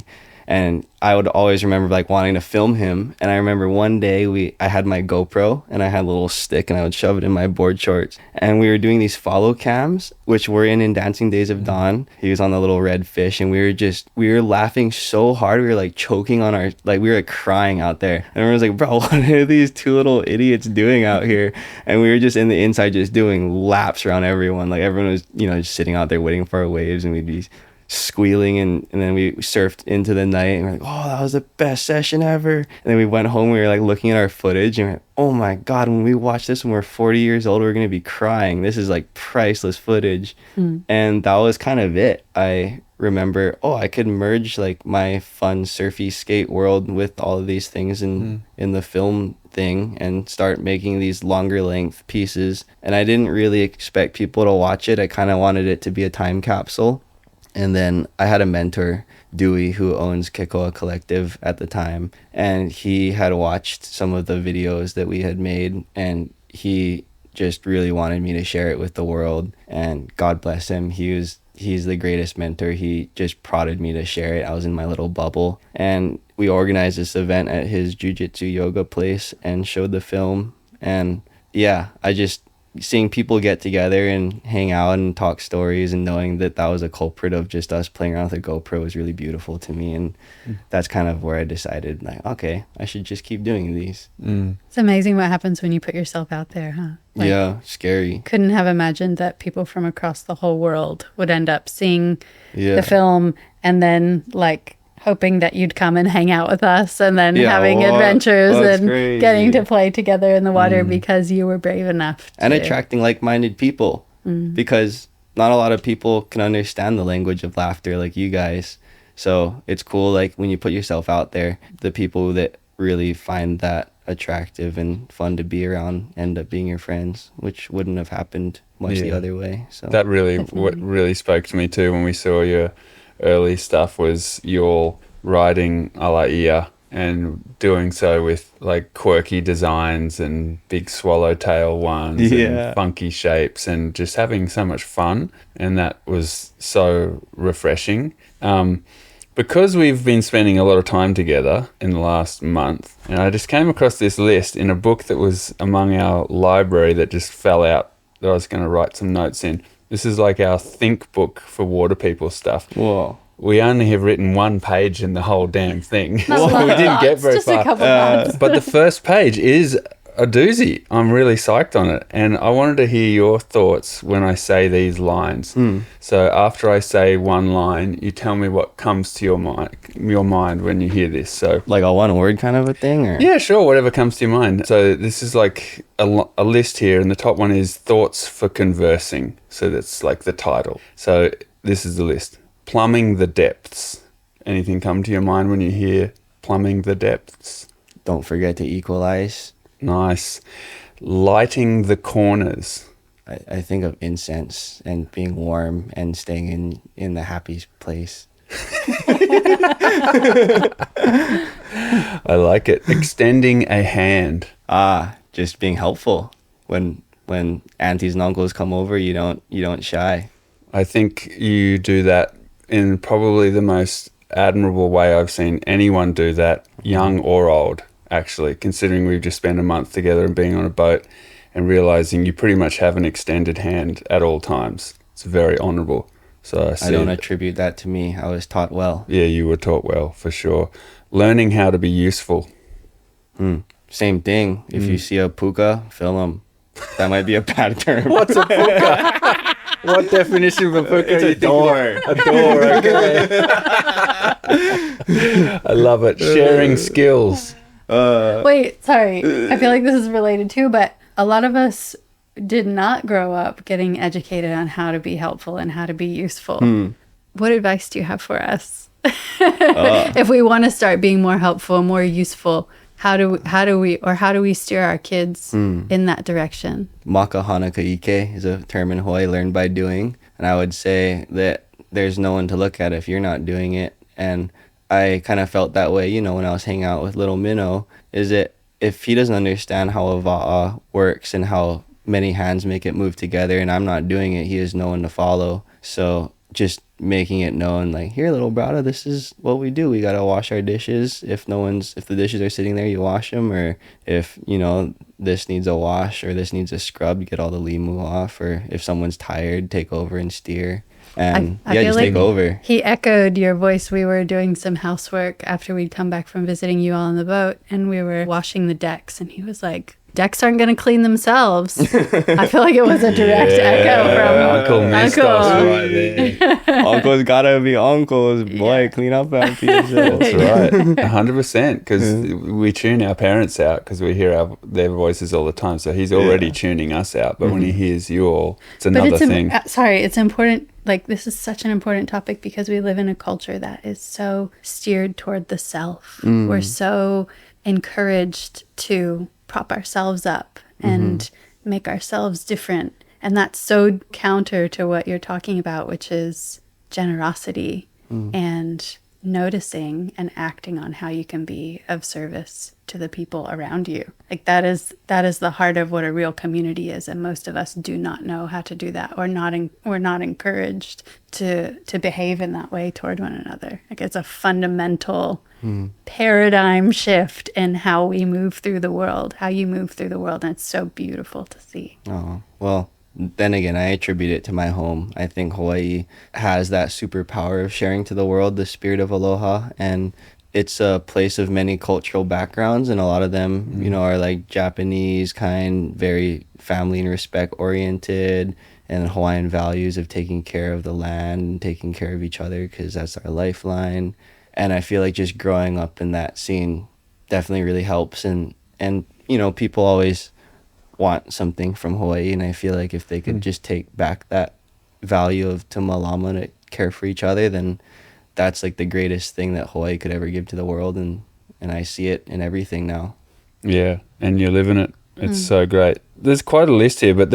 S1: And I would always remember like wanting to film him. And I remember one day I had my GoPro and I had a little stick and I would shove it in my board shorts. And we were doing these follow cams, which were in Dancing Days of Dawn. He was on the little red fish and we were laughing so hard. We were like choking on we were like crying out there. And everyone was like, bro, what are these two little idiots doing out here? And we were just in the inside just doing laps around everyone. Like everyone was, just sitting out there waiting for our waves and we'd be squealing and then we surfed into the night and we're like, oh, that was the best session ever. And then we went home, we were like looking at our footage and we're like, oh my God, when we watch this when we're 40 years old, we're gonna be crying. This is like priceless footage. And that was kind of it. I remember, I could merge like my fun surfy skate world with all of these things in the film thing and start making these longer length pieces. And I didn't really expect people to watch it. I kind of wanted it to be a time capsule. And then I had a mentor, Dewey, who owns Kekoa Collective at the time, and he had watched some of the videos that we had made, and he just really wanted me to share it with the world. And God bless him, he's the greatest mentor. He just prodded me to share it. I was in my little bubble, and we organized this event at his jiu-jitsu yoga place and showed the film. And yeah, seeing people get together and hang out and talk stories and knowing that was a culprit of just us playing around with a GoPro was really beautiful to me. And that's kind of where I decided, like, okay, I should just keep doing these.
S2: It's amazing what happens when you put yourself out there, huh? Like,
S1: yeah, scary.
S2: Couldn't have imagined that people from across the whole world would end up seeing the film and then like hoping that you'd come and hang out with us and then having adventures and crazy. Getting to play together in the water because you were brave enough
S1: and attracting like-minded people because not a lot of people can understand the language of laughter like you guys. So it's cool, like when you put yourself out there, the people that really find that attractive and fun to be around end up being your friends, which wouldn't have happened much the other way. So
S3: that really what really spoke to me too when we saw your early stuff was your writing a la Ia and doing so with like quirky designs and big swallowtail ones and funky shapes and just having so much fun, and that was so refreshing. Because we've been spending a lot of time together in the last month, and I just came across this list in a book that was among our library that just fell out that I was going to write some notes in. This is like our think book for water people stuff.
S1: Whoa.
S3: We only have written one page in the whole damn thing. We didn't get very far.
S2: A couple
S3: but the first page is a doozy. I'm really psyched on it. And I wanted to hear your thoughts when I say these lines. So after I say one line, you tell me what comes to your mind when you hear this. So
S1: like a one word kind of a thing? Or?
S3: Yeah, sure, whatever comes to your mind. So this is like a list here, and the top one is thoughts for conversing. So that's like the title. So this is the list. Plumbing the depths. Anything come to your mind when you hear plumbing the depths?
S1: Don't forget to equalize.
S3: Nice. Lighting the corners.
S1: I think of incense and being warm and staying in the happy place.
S3: I like it. Extending a hand.
S1: Just being helpful. When aunties and uncles come over, you don't shy.
S3: I think you do that in probably the most admirable way I've seen anyone do that, young or old, actually, considering we've just spent a month together and being on a boat and realizing you pretty much have an extended hand at all times. It's very honorable. So
S1: I don't attribute that to me. I was taught well.
S3: Yeah, you were taught well, for sure. Learning how to be useful.
S1: Same thing. If you see a puka, film them. That might be a bad term.
S3: What's a puka? What definition of a puka?
S1: It's a door.
S3: A door, okay. I love it. Sharing skills.
S2: Wait, sorry. I feel like this is related too, but a lot of us did not grow up getting educated on how to be helpful and how to be useful. What advice do you have for us? If we want to start being more helpful, more useful, how do we steer our kids in that direction?
S1: Maka hanaka ike is a term in Hawaii learned by doing. And I would say that there's no one to look at if you're not doing it. And I kind of felt that way, when I was hanging out with little Minnow, is that if he doesn't understand how a va'a works and how many hands make it move together and I'm not doing it, he has no one to follow. So just making it known, like, here, little brother, this is what we do. We got to wash our dishes. If the dishes are sitting there, you wash them. Or if, this needs a wash or this needs a scrub, you get all the limu off. Or if someone's tired, take over and steer. And
S2: I feel
S1: just
S2: like
S1: take over.
S2: He echoed your voice. We were doing some housework after we'd come back from visiting you all on the boat, and we were washing the decks, and he was like, decks aren't going to clean themselves. I feel like it was a direct echo from
S3: Uncle missed us right there.
S1: Uncles gotta be uncles. Boy, clean up after yourself.
S3: That's right. 100%, because we tune our parents out because we hear their voices all the time. So he's already tuning us out. But when he hears you all, it's another thing.
S2: It's important. Like, this is such an important topic because we live in a culture that is so steered toward the self. We're so encouraged to prop ourselves up and make ourselves different. And that's so counter to what you're talking about, which is generosity and noticing and acting on how you can be of service to the people around you. Like, that is the heart of what a real community is, and most of us do not know how to do that, or we're not encouraged to behave in that way toward one another. Like, it's a fundamental paradigm shift in how we move through the world, how you move through the world, and it's so beautiful to see.
S1: Oh, well, then again, I attribute it to my home. I think Hawaii has that superpower of sharing to the world the spirit of aloha, and it's a place of many cultural backgrounds, and a lot of them, are like Japanese kind, very family and respect oriented, and Hawaiian values of taking care of the land and taking care of each other because that's our lifeline. And I feel like just growing up in that scene definitely really helps. And people always want something from Hawaii, and I feel like if they could just take back that value of to malama to care for each other, then that's like the greatest thing that Hawaii could ever give to the world, and I see it in everything now. Yeah,
S3: and you live in it. It's so great. There's quite a list here, but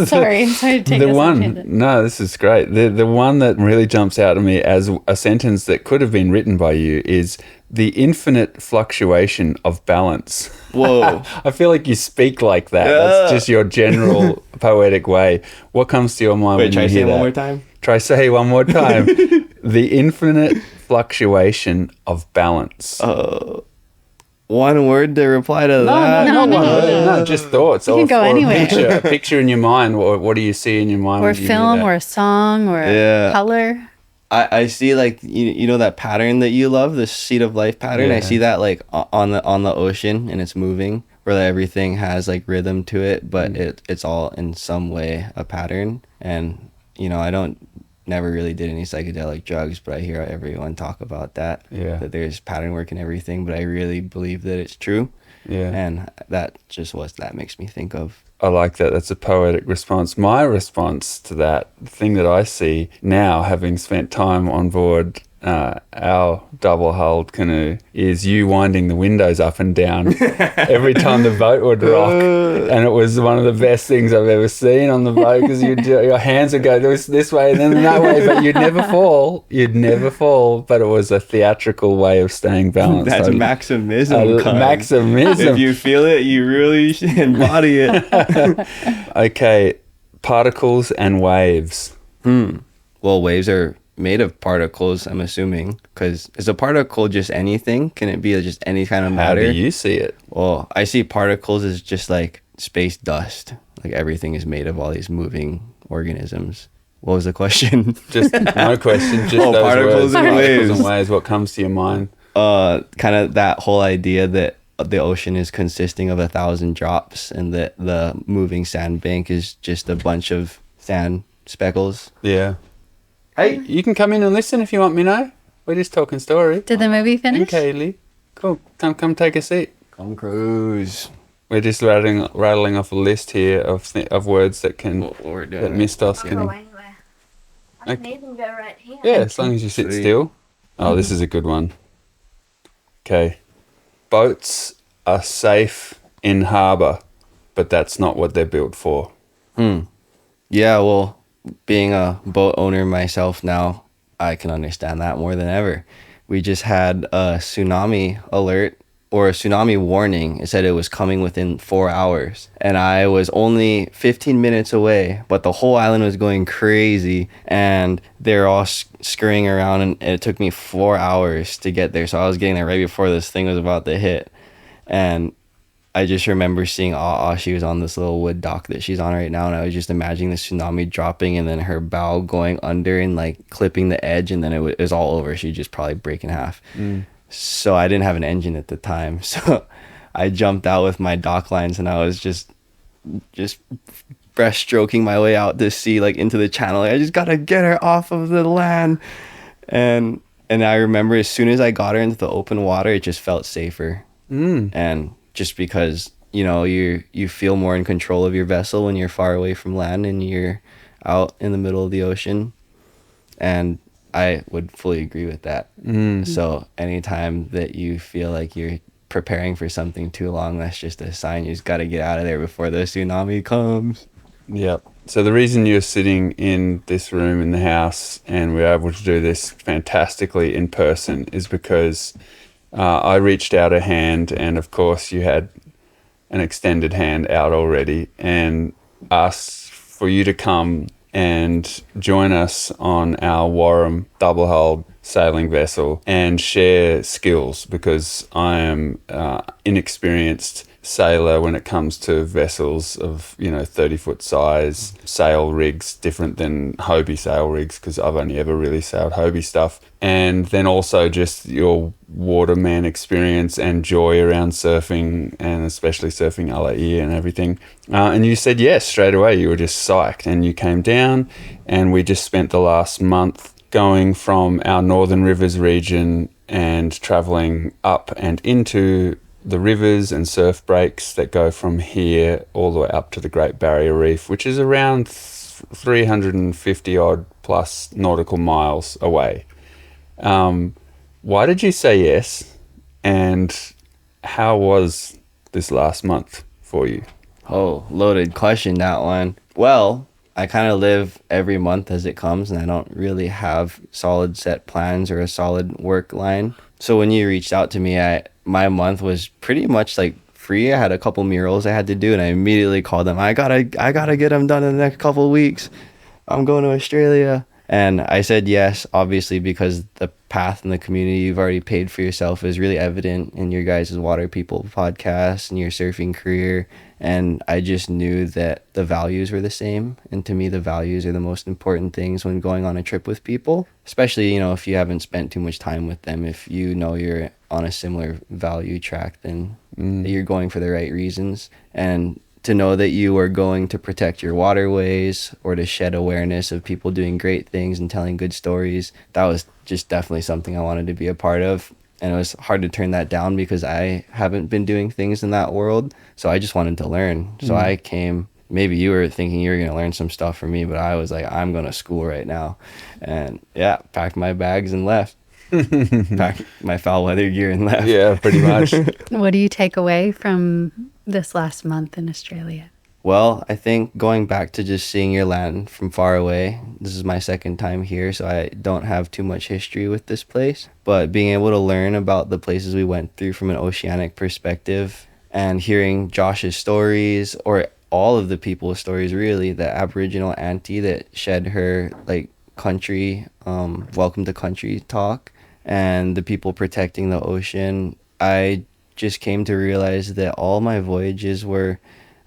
S2: sorry to take
S3: the one. No, this is great. The one that really jumps out at me as a sentence that could have been written by you is the infinite fluctuation of balance.
S1: Whoa!
S3: I feel like you speak like that. That's just your general poetic way. What comes to your mind when you hear that?
S1: Try say one more time.
S3: Try say one more time. The infinite fluctuation of balance.
S1: One word to reply to that?
S3: No, just thoughts.
S2: You can go anywhere.
S3: A picture in your mind. What do you see in your mind?
S2: Or a film, or a song, or a color.
S1: I see, like, that pattern that you love, the seed of life pattern. Yeah. I see that like on the ocean, and it's moving, where everything has like rhythm to it, but it's all in some way a pattern. And I never really did any psychedelic drugs, but I hear everyone talk about that. Yeah. That there's pattern work and everything, but I really believe that it's true. Yeah. And that just that makes me think of.
S3: I like that. That's a poetic response. My response to that, the thing that I see now, having spent time on board our double-hulled canoe is you winding the windows up and down every time the boat would rock. And it was one of the best things I've ever seen on the boat because your hands would go this way and then that way, but you'd never fall. You'd never fall, but it was a theatrical way of staying balanced.
S1: That's maximism.
S3: Maximism.
S1: If you feel it, you really should embody it.
S3: Okay, particles and waves.
S1: Well, waves are made of particles, I'm assuming, because is a particle just anything? Can it be just any kind of matter?
S3: How do you see it?
S1: Well, I see particles as just like space dust. Like everything is made of all these moving organisms. What was the question?
S3: Just no question. Just those
S1: particles
S3: words.
S1: and waves.
S3: Particles and waves. What comes to your mind?
S1: Kind of that whole idea that the ocean is consisting of 1,000 drops, and that the moving sandbank is just a bunch of sand speckles.
S3: Yeah. Hey, you can come in and listen if you want me, no? We're just talking story.
S2: Did the movie finish?
S3: Okay, Lee. Cool. Come take a seat.
S1: Come cruise.
S3: We're just rattling off a list here of words that can
S1: We're doing
S3: that Mistos
S5: Can go
S3: can.
S5: anywhere. I can even go right here.
S3: Yeah, as long as you sit
S1: Sweet.
S3: still. Oh, this is a good one. Okay. Boats are safe in harbour, but that's not what they're built for.
S1: Yeah, well, being a boat owner myself now, I can understand that more than ever. We just had a tsunami alert, or a tsunami warning. It said it was coming within 4 hours. And I was only 15 minutes away, but the whole island was going crazy. And they're all scurrying around, and it took me 4 hours to get there. So I was getting there right before this thing was about to hit. And I just remember seeing she was on this little wood dock that she's on right now, and I was just imagining the tsunami dropping and then her bow going under and like clipping the edge, and then it was all over. She'd just probably break in half. So I didn't have an engine at the time, so I jumped out with my dock lines, and I was just breaststroking my way out to sea, like into the channel. Like, I just gotta get her off of the land. And I remember as soon as I got her into the open water, it just felt safer. And just because, you know, you feel more in control of your vessel when you're far away from land and you're out in the middle of the ocean. And I would fully agree with that. So anytime that you feel like you're preparing for something too long, that's just a sign you just got to get out of there before the tsunami comes.
S3: Yep. So the reason you're sitting in this room in the house and we're able to do this fantastically in person is because I reached out a hand, and of course you had an extended hand out already, and asked for you to come and join us on our Warram double-hulled sailing vessel and share skills, because I am inexperienced sailor when it comes to vessels of 30-foot size, sail rigs different than Hobie sail rigs, because I've only ever really sailed Hobie stuff, and then also just your waterman experience and joy around surfing, and especially surfing LAE and everything. And you said yes straight away. You were just psyched, and you came down, and we just spent the last month going from our Northern Rivers region and traveling up and into the rivers and surf breaks that go from here all the way up to the Great Barrier Reef, which is around 350 odd plus nautical miles away. Why did you say yes, and how was this last month for you?
S1: Oh, loaded question, that one. Well, I kind of live every month as it comes, and I don't really have solid set plans or a solid work line. So when you reached out to me, my month was pretty much like free. I had a couple murals I had to do, and I immediately called them. I gotta get them done in the next couple of weeks. I'm going to Australia. And I said yes, obviously, because the path and the community you've already paid for yourself is really evident in your guys' Water People podcast and your surfing career. And I just knew that the values were the same. And to me, the values are the most important things when going on a trip with people, especially, if you haven't spent too much time with them. If you know you're on a similar value track, then you're going for the right reasons. And to know that you are going to protect your waterways or to shed awareness of people doing great things and telling good stories, that was just definitely something I wanted to be a part of. And it was hard to turn that down because I haven't been doing things in that world. So I just wanted to learn. So I came, maybe you were thinking you were going to learn some stuff from me, but I was like, I'm going to school right now. And yeah, packed my bags and left. packed my foul weather gear and left.
S3: Yeah, pretty much.
S2: What do you take away from this last month in Australia?
S1: Well, I think going back to just seeing your land from far away, this is my second time here, so I don't have too much history with this place. But being able to learn about the places we went through from an oceanic perspective and hearing Josh's stories, or all of the people's stories really, the Aboriginal auntie that shed her like country, welcome to country talk, and the people protecting the ocean, I just came to realize that all my voyages were,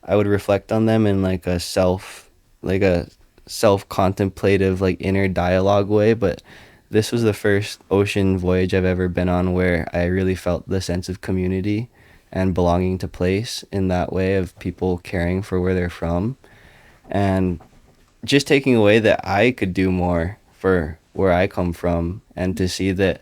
S1: I would reflect on them in like a self-contemplative, like inner dialogue way. But this was the first ocean voyage I've ever been on where I really felt the sense of community and belonging to place in that way, of people caring for where they're from, and just taking away that I could do more for where I come from, and to see that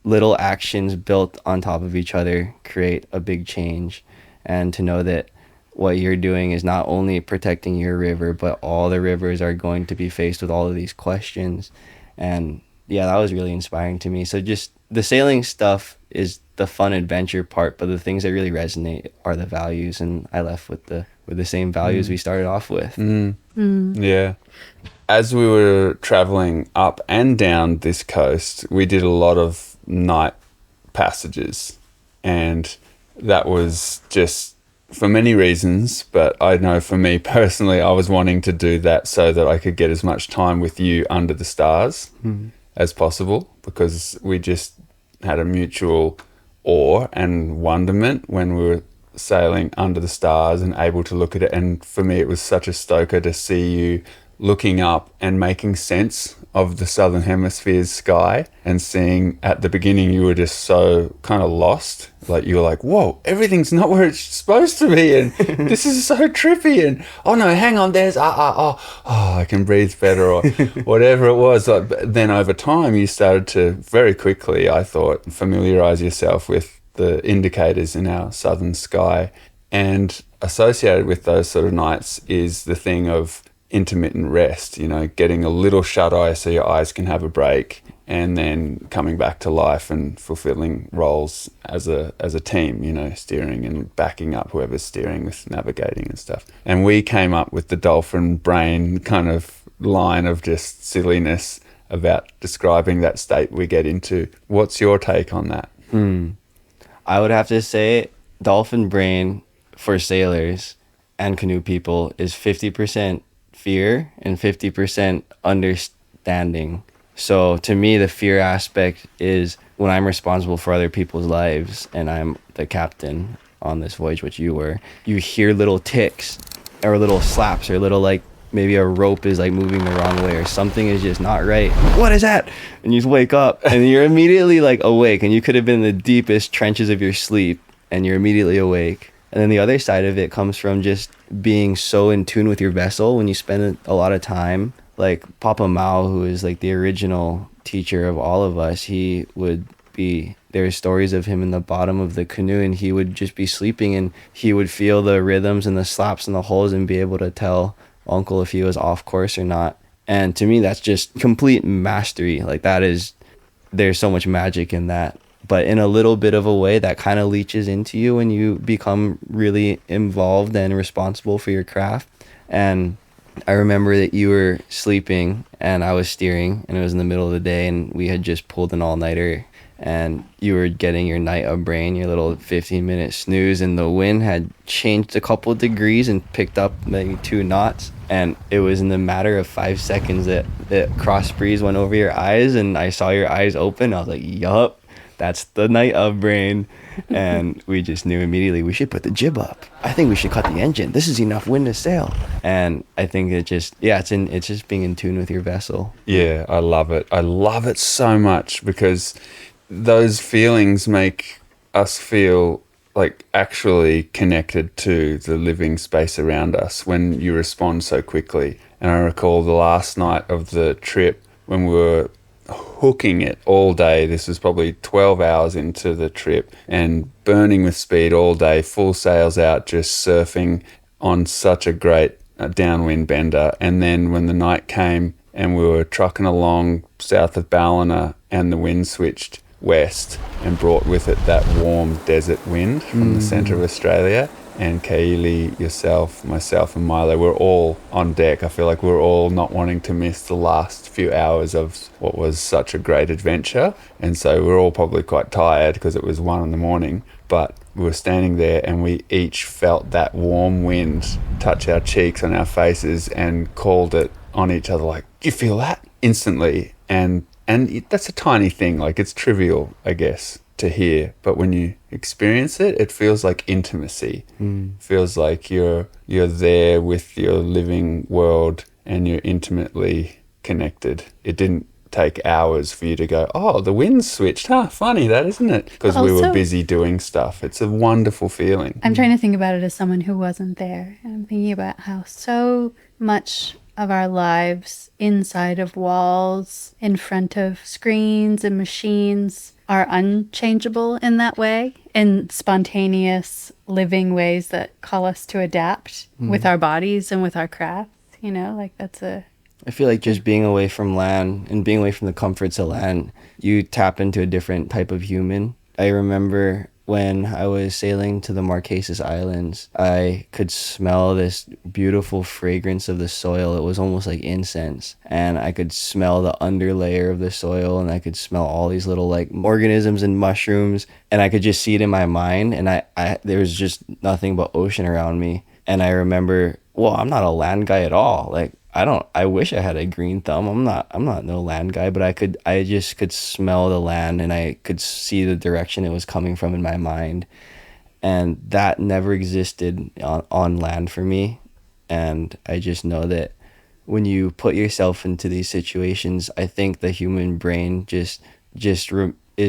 S1: little actions built on top of each other create a big change, and to know that what you're doing is not only protecting your river, but all the rivers are going to be faced with all of these questions. And yeah, that was really inspiring to me. So just the sailing stuff is the fun adventure part, but the things that really resonate are the values, and I left with the same values we started off with.
S3: Yeah. As we were traveling up and down this coast, we did a lot of night passages, and that was just for many reasons, but I know for me personally, I was wanting to do that so that I could get as much time with you under the stars as possible, because we just had a mutual awe and wonderment when we were sailing under the stars and able to look at it. And for me, it was such a stoker to see you looking up and making sense of the southern hemisphere's sky, and seeing at the beginning you were just so kind of lost, like you were like, whoa, everything's not where it's supposed to be, and this is so trippy, and oh no, hang on, there's I can breathe better, or whatever it was. Like, but then over time you started to very quickly, I thought, familiarize yourself with the indicators in our southern sky, and associated with those sort of nights is the thing of intermittent rest, you know, getting a little shut eye so your eyes can have a break, and then coming back to life and fulfilling roles as a team, you know, steering and backing up whoever's steering with navigating and stuff. And we came up with the dolphin brain kind of line of just silliness about describing that state we get into. What's your take on that?
S1: I would have to say dolphin brain for sailors and canoe people is 50% fear and 50% understanding. So to me, the fear aspect is when I'm responsible for other people's lives and I'm the captain on this voyage, which you were, you hear little ticks or little slaps or little, like, maybe a rope is like moving the wrong way or something is just not right. What is that? And you wake up and you're immediately like awake, and you could have been in the deepest trenches of your sleep and you're immediately awake. And then the other side of it comes from just being so in tune with your vessel when you spend a lot of time. Like Papa Mao, who is like the original teacher of all of us, he would be, there are stories of him in the bottom of the canoe, and he would just be sleeping and he would feel the rhythms and the slaps and the holes and be able to tell Uncle if he was off course or not. And to me, that's just complete mastery. Like that is, there's so much magic in that. But in a little bit of a way that kind of leaches into you when you become really involved and responsible for your craft. And I remember that you were sleeping and I was steering, and it was in the middle of the day, and we had just pulled an all-nighter, and you were getting your night of brain, your little 15-minute snooze, and the wind had changed a couple of degrees and picked up maybe 2 knots. And it was in the matter of 5 seconds that cross breeze went over your eyes, and I saw your eyes open. I was like, yup. That's the night of brain. And we just knew immediately we should put the jib up. I think we should cut the engine. This is enough wind to sail. And I think it just, yeah, it's just being in tune with your vessel.
S3: Yeah, I love it. I love it so much, because those feelings make us feel like actually connected to the living space around us when you respond so quickly. And I recall the last night of the trip when we were hooking it all day. This was probably 12 hours into the trip, and burning with speed all day, full sails out, just surfing on such a great downwind bender. And then when the night came and we were trucking along south of Ballina and the wind switched west and brought with it that warm desert wind from the centre of Australia. And Kaili, yourself, myself and Milo, we're all on deck. I feel like we're all not wanting to miss the last few hours of what was such a great adventure. And so we're all probably quite tired because it was 1 a.m. But we were standing there and we each felt that warm wind touch our cheeks and our faces and called it on each other like, "You feel that?" instantly. And that's a tiny thing, like it's trivial, I guess, to hear, but when you experience it, it feels like intimacy. Feels like you're there with your living world and you're intimately connected. It didn't take hours for you to go, "Oh, the wind's switched. Huh, funny that, isn't it?" Because we were busy doing stuff. It's a wonderful feeling.
S2: I'm trying to think about it as someone who wasn't there. And I'm thinking about how so much of our lives inside of walls, in front of screens and machines, are unchangeable in that way, in spontaneous living ways that call us to adapt with our bodies and with our crafts. You know, like
S1: I feel like just being away from land and being away from the comforts of land, you tap into a different type of human. I remember when I was sailing to the Marquesas Islands, I could smell this beautiful fragrance of the soil. It was almost like incense. And I could smell the underlayer of the soil, and I could smell all these little like organisms and mushrooms. And I could just see it in my mind. And I there was just nothing but ocean around me. And I remember, well, I'm not a land guy at all. Like, I wish I had a green thumb. I'm not no land guy, but I just could smell the land and I could see the direction it was coming from in my mind. And that never existed on land for me. And I just know that when you put yourself into these situations, I think the human brain is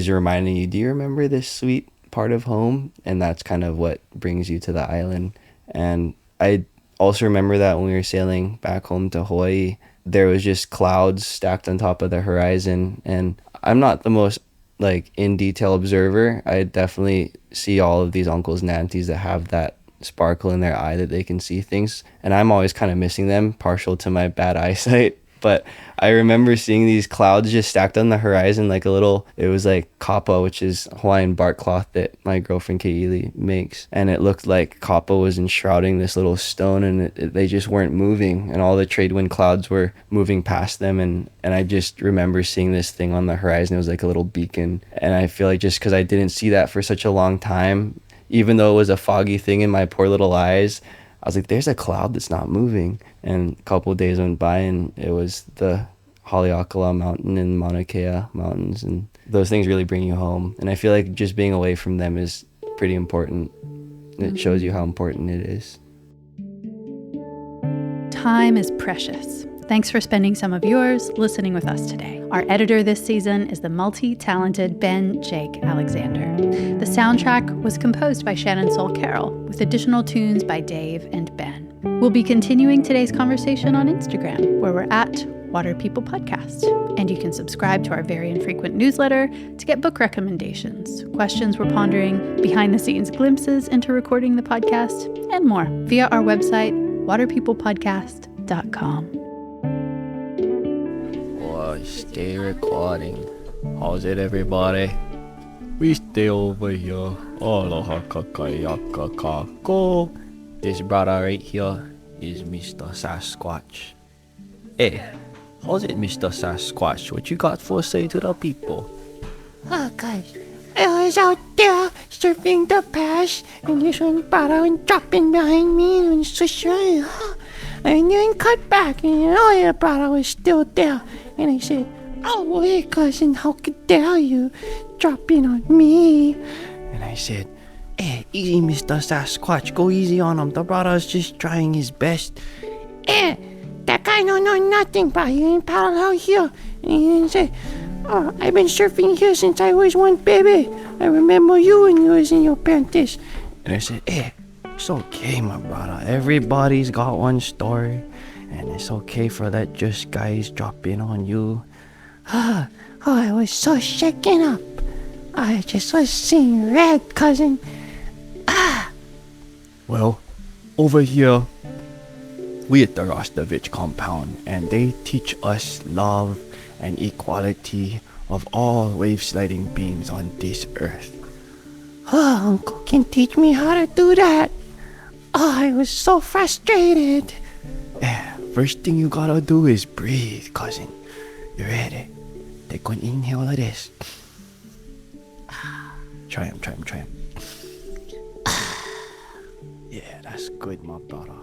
S1: reminding you, do you remember this sweet part of home? And that's kind of what brings you to the island. And I also remember that when we were sailing back home to Hawaii, there was just clouds stacked on top of the horizon. And I'm not the most like in detail observer. I definitely see all of these uncles and aunties that have that sparkle in their eye that they can see things. And I'm always kind of missing them, partial to my bad eyesight. But I remember seeing these clouds just stacked on the horizon like it was like kapa, which is Hawaiian bark cloth that my girlfriend Kaili makes. And it looked like kapa was enshrouding this little stone, and they just weren't moving. And all the trade wind clouds were moving past them. And I just remember seeing this thing on the horizon. It was like a little beacon. And I feel like just because I didn't see that for such a long time, even though it was a foggy thing in my poor little eyes, I was like, there's a cloud that's not moving. And a couple of days went by, and it was the Haleakala Mountain and Mauna Kea Mountains. And those things really bring you home. And I feel like just being away from them is pretty important. It shows you how important it is.
S2: Time is precious. Thanks for spending some of yours listening with us today. Our editor this season is the multi-talented Ben Jake Alexander. The soundtrack was composed by Shannon Soul Carroll, with additional tunes by Dave and Ben. We'll be continuing today's conversation on Instagram, where we're at Water People Podcast. And you can subscribe to our very infrequent newsletter to get book recommendations, questions we're pondering, behind-the-scenes glimpses into recording the podcast, and more via our website, waterpeoplepodcast.com.
S1: Stay recording. How's it, everybody? We stay over here. Aloha kakayaka kako. This brother right here is Mr. Sasquatch. Hey, how's it, Mr. Sasquatch? What you got for say to the people?
S5: Oh gosh, I was out there surfing the pass, and this one brother went dropping behind me and swish around, and then cut back, and the other brother was still there. And I said, "Oh, hey, cousin, how dare you drop in on me?"
S1: And I said, "Hey, easy, Mr. Sasquatch. Go easy on him. The brother's just trying his best."
S5: Hey, that guy don't know nothing about you in parallel here. And he said, "Oh, I've been surfing here since I was one baby. I remember you when you was in your panties."
S1: And I said, "Hey, it's okay, my brother. Everybody's got one story. And it's okay for that just guys drop in on you."
S5: Oh, I was so shaken up. I just was seeing red, cousin.
S1: Well, over here, we at the Rostovich compound, and they teach us love and equality of all wave sliding beings on this earth.
S5: Oh, Uncle can teach me how to do that. Oh, I was so frustrated.
S1: Yeah, first thing you gotta do is breathe, cousin. You ready? Take one inhale like this. Try him. Yeah, that's good, my brother.